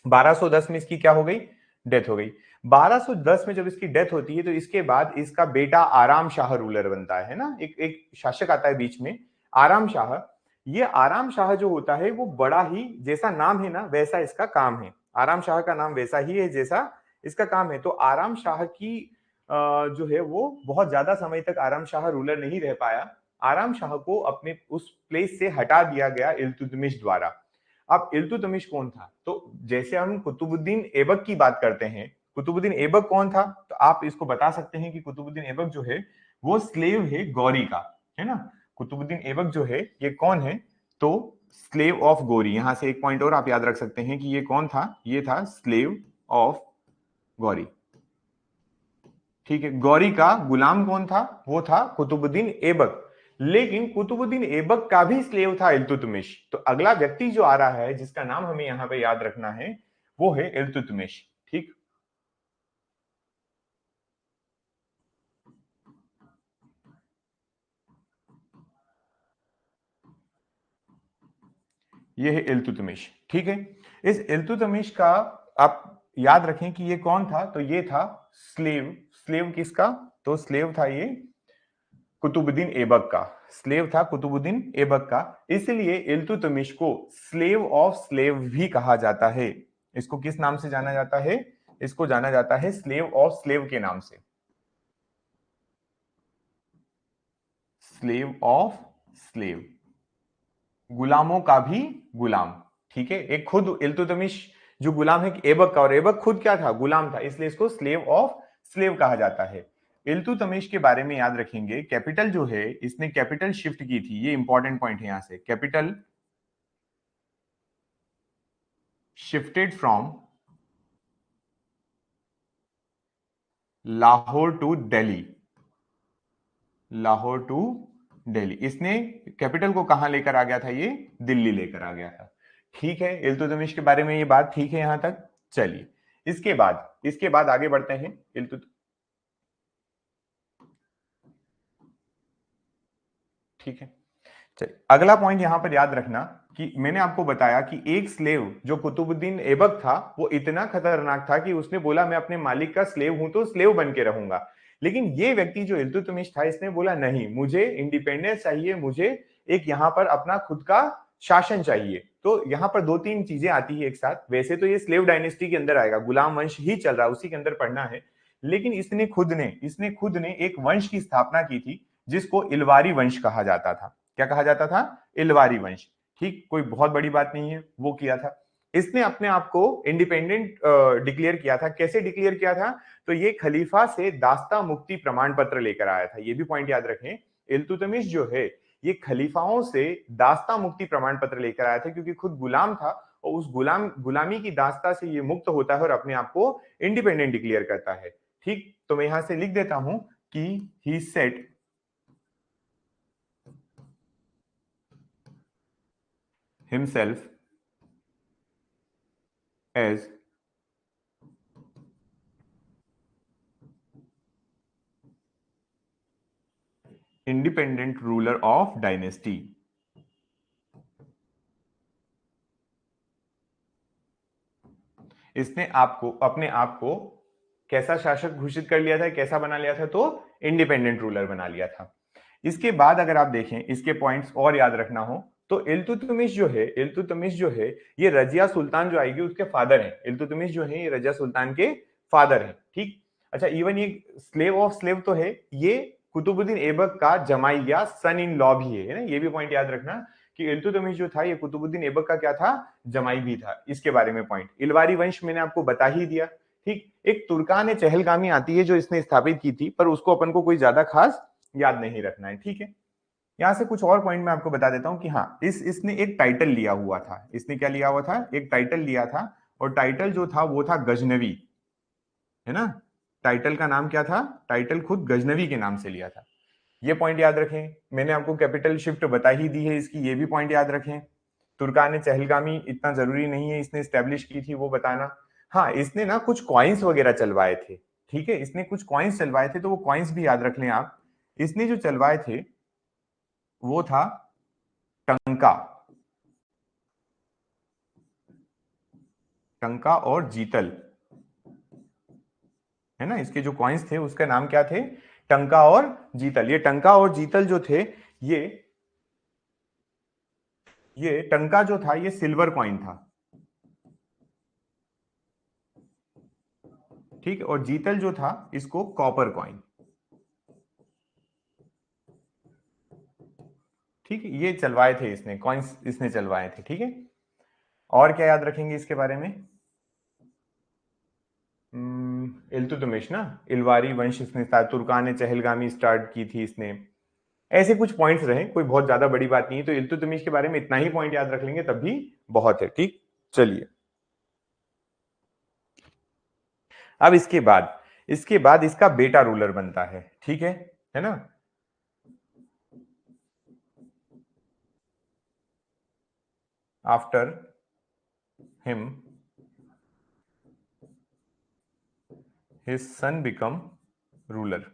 1210 में इसकी क्या हो गई, डेथ हो गई। 1210 में जब इसकी डेथ होती है, तो इसके बाद इसका बेटा आराम शाह रूलर बनता है ना। एक शासक आता है बीच में, आराम शाह। ये आराम शाह जो होता है वो बड़ा ही, जैसा नाम है ना वैसा इसका काम है। आराम शाह का नाम वैसा ही है जैसा इसका काम है। तो आराम शाह की जो है वो बहुत ज्यादा समय तक आराम शाह रूलर नहीं रह पाया। आराम शाह को अपने उस प्लेस से हटा दिया गया इल्तुतमिश द्वारा। अब इल्तुतमिश कौन था, तो जैसे हम कुतुबुद्दीन ऐबक की बात करते हैं, कुतुबुद्दीन ऐबक कौन था, तो आप इसको बता सकते हैं कि कुतुबुद्दीन ऐबक जो है वो स्लेव है गौरी का, है ना। कुतुबुद्दीन ऐबक जो है ये कौन है, तो स्लेव ऑफ गौरी। यहां से एक पॉइंट और आप याद रख सकते हैं कि ये कौन था, ये था स्लेव ऑफ गौरी। ठीक है, गौरी का गुलाम कौन था, वो था कुतुबुद्दीन ऐबक। लेकिन कुतुबुद्दीन ऐबक का भी स्लेव था इल्तुतमिश। तो अगला व्यक्ति जो आ रहा है जिसका नाम हमें यहां पे याद रखना है, वो है इल्तुतमिश। ठीक, ये है इल्तुतमिश। ठीक है, इस इल्तुतमिश का आप याद रखें कि ये कौन था, तो ये था स्लेव। स्लेव किसका, तो स्लेव था ये कुतुबुद्दीन ऐबक का। स्लेव था कुतुबुद्दीन ऐबक का, इसलिए इल्तुतमिश को स्लेव ऑफ स्लेव भी कहा जाता है। इसको किस नाम से जाना जाता है, इसको जाना जाता है स्लेव ऑफ स्लेव के नाम से, स्लेव ऑफ स्लेव, गुलामों का भी गुलाम। ठीक है, एक खुद इल्तुतमिश जो गुलाम है ऐबक का, और ऐबक खुद क्या था, गुलाम था, इसलिए इसको स्लेव ऑफ स्लेव कहा जाता है। इल्तुतमिश के बारे में याद रखेंगे, कैपिटल जो है इसने कैपिटल शिफ्ट की थी, ये इंपॉर्टेंट पॉइंट है, यहां से capital shifted from Lahore to Delhi, Lahore to Delhi, इसने कैपिटल को कहां लेकर आ गया था, ये दिल्ली लेकर आ गया था। ठीक है, इल्तुतमिश के बारे में ये बात ठीक है यहां तक। चलिए इसके बाद आगे बढ़ते हैं। ठीक है, चलिए अगला पॉइंट यहां पर याद रखना कि मैंने आपको बताया कि एक स्लेव जो कुतुबुद्दीन ऐबक था वो इतना खतरनाक था कि उसने बोला मैं अपने मालिक का स्लेव हूं तो स्लेव बन के रहूंगा। लेकिन ये व्यक्ति जो इल्तुतमिश था, इसने बोला नहीं, मुझे इंडिपेंडेंस चाहिए, मुझे एक यहाँ पर अपना खुद का शासन चाहिए। तो यहाँ पर दो तीन चीजें आती है एक साथ। वैसे तो ये स्लेव डायनेस्टी के अंदर आएगा, गुलाम वंश ही चल रहा है, उसी के अंदर पढ़ना है। लेकिन इसने खुद ने एक वंश की स्थापना की थी जिसको इलवारी वंश कहा जाता था। क्या कहा जाता था, इलवारी वंश। ठीक, कोई बहुत बड़ी बात नहीं है, वो किया था। इसने अपने आप को इंडिपेंडेंट डिक्लेयर किया था। कैसे डिक्लेयर किया था, तो ये खलीफा से दास्ता मुक्ति प्रमाण पत्र लेकर आया था। ये भी पॉइंट याद रखें, इल्तुतमिश जो है ये खलीफाओं से दास्ता मुक्ति प्रमाण पत्र लेकर आया था, क्योंकि खुद गुलाम था और उस गुलामी की दास्ता से ये मुक्त होता है और अपने आप को इंडिपेंडेंट डिक्लेयर करता है। ठीक, तो मैं यहां से लिख देता हूं कि ही set himself as independent ruler of dynasty। इसने आपको अपने आप को कैसा शासक घोषित कर लिया था, कैसा बना लिया था, तो इंडिपेंडेंट रूलर बना लिया था। इसके बाद अगर आप देखें, इसके पॉइंट्स और याद रखना हो तो इल्तुतमिश जो है ये रजिया सुल्तान जो आएगी उसके फादर हैं। इल्तुतमिश जो है ये रजिया सुल्तान के फादर हैं। ठीक, अच्छा, इवन ये स्लेव ऑफ स्लेव तो है, ये कुतुबुद्दीन ऐबक का जमाई या सन इन लॉ भी है ना। ये भी पॉइंट याद रखना कि इल्तुतमिश जो था ये कुतुबुद्दीन ऐबक का क्या था, जमाई भी था। इसके बारे में पॉइंट, इलवारी वंश मैंने आपको बता ही दिया। ठीक, एक तुर्कान चहलगामी आती है जो इसने स्थापित की थी, पर उसको अपन को कोई ज्यादा खास याद नहीं रखना है। ठीक है, यहां से कुछ और पॉइंट मैं आपको बता देता हूं कि हाँ, इसने एक टाइटल लिया हुआ था। इसने क्या लिया हुआ था, एक टाइटल लिया था, और टाइटल जो था वो था गजनवी, है ना। टाइटल का नाम क्या था, टाइटल खुद गजनवी के नाम से लिया था। ये पॉइंट याद रखें। मैंने आपको कैपिटल शिफ्ट बता ही दी है इसकी, ये भी पॉइंट याद रखें। तुर्कान चहलगामी इतना जरूरी नहीं है, इसने स्टैब्लिश की थी वो बताना। हाँ, इसने ना कुछ कॉइन्स वगैरह चलवाए थे। ठीक है, इसने कुछ कॉइन्स चलवाए थे, तो वो कॉइन्स भी याद रख लें आप। इसने जो चलवाए थे वो था टंका, टंका और जीतल, है ना। इसके जो कॉइन्स थे उसका नाम क्या थे, टंका और जीतल। ये टंका और जीतल जो थे, ये ये टंका जो था ये सिल्वर कॉइन था। ठीक है, और जीतल जो था इसको कॉपर कॉइन। ठीक है, ये चलवाए थे इसने, कॉइन्स इसने चलवाए थे। ठीक है, और क्या याद रखेंगे इसके बारे में, इल्तुतमिश ना, इलवारी वंश इसने तुर्कान चहलगामी स्टार्ट की थी इसने। ऐसे कुछ पॉइंट्स रहे, कोई बहुत ज्यादा बड़ी बात नहीं है। तो इल्तुतमिश के बारे में इतना ही पॉइंट याद रख लेंगे तब भी बहुत है। ठीक, चलिए अब इसके बाद इसका बेटा रूलर बनता है। ठीक है ना। After him his son become ruler.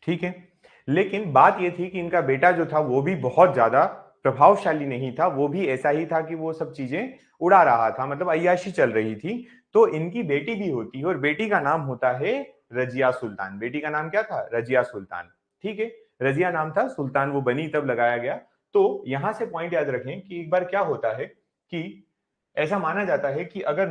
ठीक है, लेकिन बात यह थी कि इनका बेटा जो था वो भी बहुत ज्यादा प्रभावशाली नहीं था। वो भी ऐसा ही था कि वो सब चीजें उड़ा रहा था, मतलब अय्याशी चल रही थी। तो इनकी बेटी भी होती है, और बेटी का नाम होता है रजिया सुल्तान। बेटी का नाम क्या था, रजिया सुल्तान। ठीक है, रजिया नाम था, सुल्तान वो बनी तब लगाया गया। तो यहां से पॉइंट याद रखें कि एक बार क्या होता है कि ऐसा माना जाता है कि अगर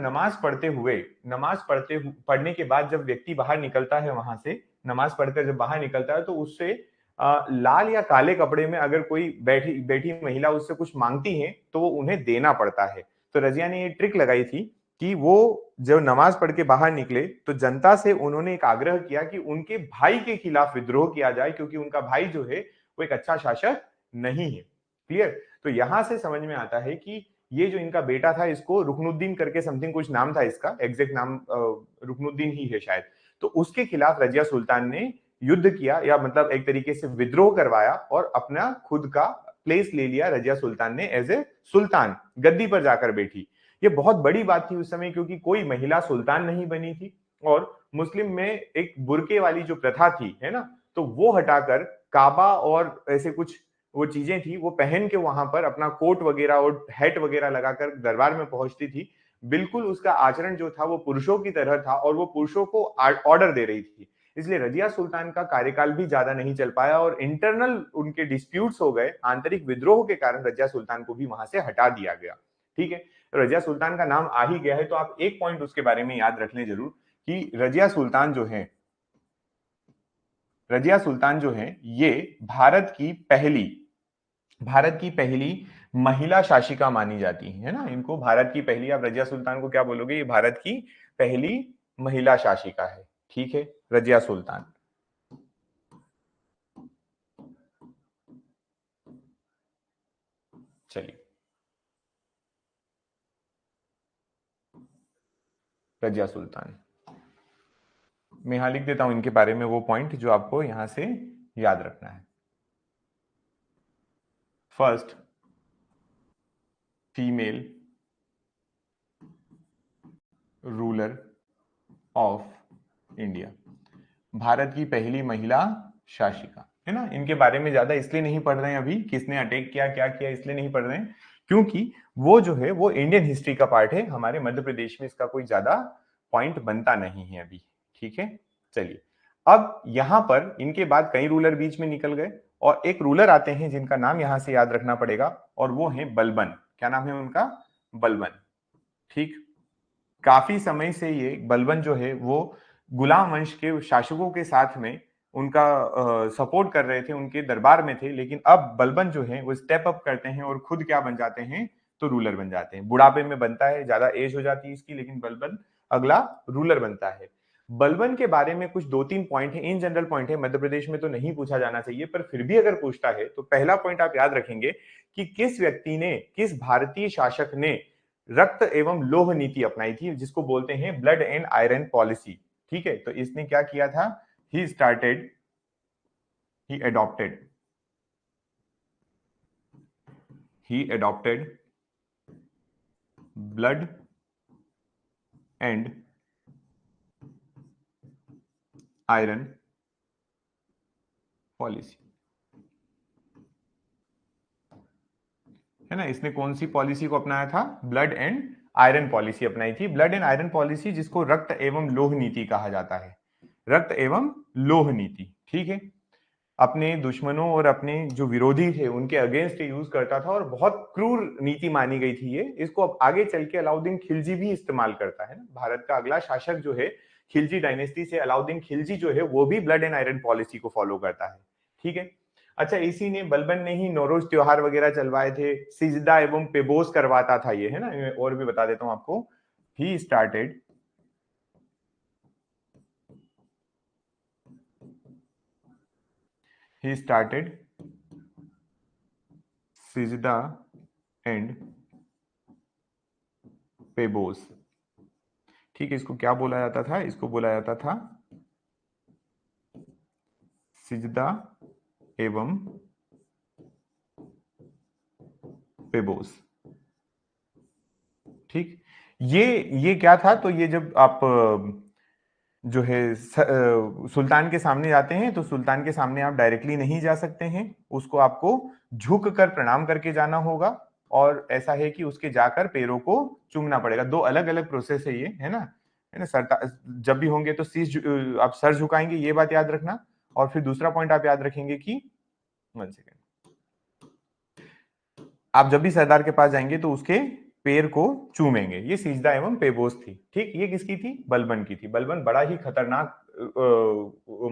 पढ़ने के बाद जब व्यक्ति बाहर निकलता है वहां से, नमाज पढ़कर जब बाहर निकलता है तो उससे लाल या काले कपड़े में अगर कोई बैठी बैठी महिला उससे कुछ मांगती है तो वो उन्हें देना पड़ता है। तो रजिया ने ये ट्रिक लगाई थी कि वो जब नमाज पढ़ के बाहर निकले तो जनता से उन्होंने एक आग्रह किया कि उनके भाई के खिलाफ विद्रोह किया जाए, क्योंकि उनका भाई जो है वो एक अच्छा शासक नहीं है। क्लियर? तो यहां से समझ में आता है कि ये जो इनका बेटा था, इसको रुकनुद्दीन करके समथिंग कुछ नाम था, इसका एग्जैक्ट नाम रुकनुद्दीन ही है शायद। तो उसके खिलाफ रजिया सुल्तान ने युद्ध किया, या मतलब एक तरीके से विद्रोह करवाया और अपना खुद का प्लेस ले लिया रजिया सुल्तान ने, एज ए सुल्तान गद्दी पर जाकर बैठी। ये बहुत बड़ी बात थी उस समय, क्योंकि कोई महिला सुल्तान नहीं बनी थी और मुस्लिम में एक बुरके वाली जो प्रथा थी, है ना, तो वो हटाकर काबा और ऐसे कुछ वो चीजें थी वो पहन के वहां पर अपना कोट वगैरह और हैट वगैरह लगाकर दरबार में पहुंचती थी। बिल्कुल उसका आचरण जो था वो पुरुषों की तरह था और वो पुरुषों को ऑर्डर दे रही थी। इसलिए रजिया सुल्तान का कार्यकाल भी ज्यादा नहीं चल पाया और इंटरनल उनके डिस्प्यूट्स हो गए, आंतरिक विद्रोह के कारण रजिया सुल्तान को भी वहां से हटा दिया गया। ठीक है, रजिया सुल्तान का नाम आ ही गया है तो आप एक पॉइंट उसके बारे में याद रख लें जरूर कि रजिया सुल्तान जो है ये भारत की पहली महिला शासिका मानी जाती है ना। इनको भारत की पहली, आप रजिया सुल्तान को क्या बोलोगे, ये भारत की पहली महिला शासिका है। ठीक है, रजिया सुल्तान। चलिए, रजिया सुल्तान मैं यहां लिख देता हूं इनके बारे में वो पॉइंट जो आपको यहां से याद रखना है। First female ruler of India, Bharat की पहली महिला शासिका, है ना। इनके बारे में ज्यादा इसलिए नहीं पढ़ रहे हैं अभी, किसने अटैक किया क्या किया इसलिए नहीं पढ़ रहे हैं, क्योंकि वो जो है वो इंडियन हिस्ट्री का पार्ट है। हमारे मध्य प्रदेश में इसका कोई ज्यादा पॉइंट बनता नहीं है अभी। ठीक है, चलिए, अब यहां पर इनके बाद कई रूलर बीच में निकल गए और एक रूलर आते हैं जिनका नाम यहां से याद रखना पड़ेगा, और वो है बलबन। क्या नाम है उनका? बलबन। ठीक, काफी समय से ये बलबन जो है वो गुलाम वंश के शासकों के साथ में उनका सपोर्ट कर रहे थे, उनके दरबार में थे, लेकिन अब बलबन जो है वो स्टेप अप करते हैं और खुद क्या बन जाते हैं, तो रूलर बन जाते हैं। बुढ़ापे में बनता है, ज्यादा एज हो जाती है इसकी, लेकिन बलबन अगला रूलर बनता है। बलबन के बारे में कुछ दो तीन पॉइंट है, इन जनरल पॉइंट है, मध्य प्रदेश में तो नहीं पूछा जाना चाहिए, पर फिर भी अगर पूछता है तो पहला पॉइंट आप याद रखेंगे कि किस व्यक्ति ने, किस भारतीय शासक ने रक्त एवं लोह नीति अपनाई थी, जिसको बोलते हैं ब्लड एंड आयरन पॉलिसी। ठीक है, तो इसने क्या किया था, he adopted blood and iron policy, है ना। इसने कौन सी पॉलिसी को अपनाया था? ब्लड एंड आयरन पॉलिसी अपनाई थी। ब्लड एंड आयरन पॉलिसी जिसको रक्त एवं लोह नीति कहा जाता है, रक्त एवं लोह नीति। ठीक है, अपने दुश्मनों और अपने जो विरोधी थे उनके अगेंस्ट यूज करता था और बहुत क्रूर नीति मानी गई थी ये। इसको अब आगे चल के अलाउद्दीन खिलजी भी इस्तेमाल करता है ना। भारत का अगला शासक जो है खिलजी डायनेस्टी से, अलाउद्दीन खिलजी जो है वो भी ब्लड एंड आयरन पॉलिसी को फॉलो करता है। ठीक है, अच्छा, इसी ने, बलबन ने ही नौरोज त्योहार वगैरह चलवाए थे, सिजदा एवं पेबोस करवाता था ये, है ना। और भी बता देता हूं आपको, ही स्टार्टेड सिजदा एंड पेबोस। ठीक है, इसको क्या बोला जाता था? इसको बोला जाता था सिजदा एवं पेबोस। ठीक, ये क्या था, तो ये जब आप जो है सुल्तान के सामने जाते हैं तो सुल्तान के सामने आप डायरेक्टली नहीं जा सकते हैं, उसको आपको झुक कर प्रणाम करके जाना होगा, और ऐसा है कि उसके जाकर पैरों को चूमना पड़ेगा। दो अलग अलग प्रोसेस है ये, है ना, है ना। सर जब भी होंगे तो आप सर झुकाएंगे, ये बात याद रखना। और फिर दूसरा पॉइंट आप याद रखेंगे कि 1 सेकेंड, आप जब भी सरदार के पास जाएंगे तो उसके पैर को चूमेंगे। ये सिजदा एवं पेबोस थी। ठीक, ये किसकी थी? बलबन की थी। बलबन बड़ा ही खतरनाक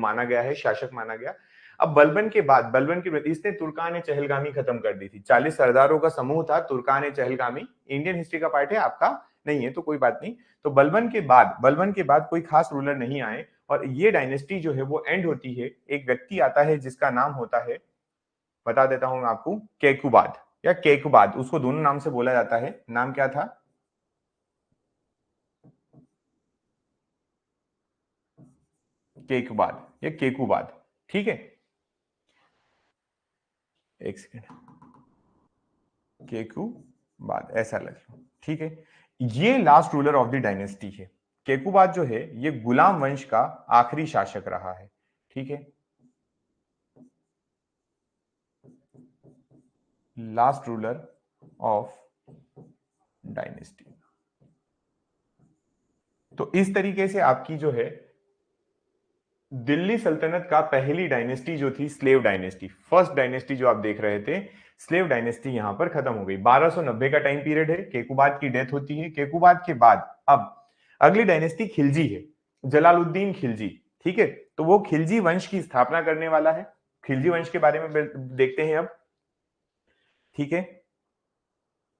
माना गया है, शासक माना गया। अब बलबन के बाद, बलबन की इसने तुर्कान चहलगामी खत्म कर दी थी। 40 सरदारों का समूह था तुर्कान चहलगामी। इंडियन हिस्ट्री का पार्ट है, आपका नहीं है तो कोई बात नहीं। तो बलबन के बाद कोई खास रूलर नहीं आए और ये डायनेस्टी जो है वो एंड होती है। एक व्यक्ति आता है जिसका नाम होता है, बता देता हूं मैं आपको, केकुबाद या केकुबाद, उसको दोनों नाम से बोला जाता है। नाम क्या था? केकुबाद या केकुबाद। ठीक है, एक सेकेंड, केकुबाद ऐसा लग लो। ठीक है, ये last ruler of the dynasty है। केकुबाद जो है ये गुलाम वंश का आखिरी शासक रहा है। ठीक है, लास्ट रूलर ऑफ डायनेस्टी। तो इस तरीके से आपकी जो है दिल्ली सल्तनत का पहली डायनेस्टी जो थी, स्लेव डायनेस्टी, फर्स्ट डायनेस्टी जो आप देख रहे थे, स्लेव डायनेस्टी यहां पर खत्म हो गई। 1290 का टाइम पीरियड है, केकुबाद की डेथ होती है। केकुबाद के बाद अब अगली डायनेस्टी खिलजी है, जलालुद्दीन खिलजी। ठीक है, तो वो खिलजी वंश की स्थापना करने वाला है। खिलजी वंश के बारे में देखते हैं अब। ठीक है,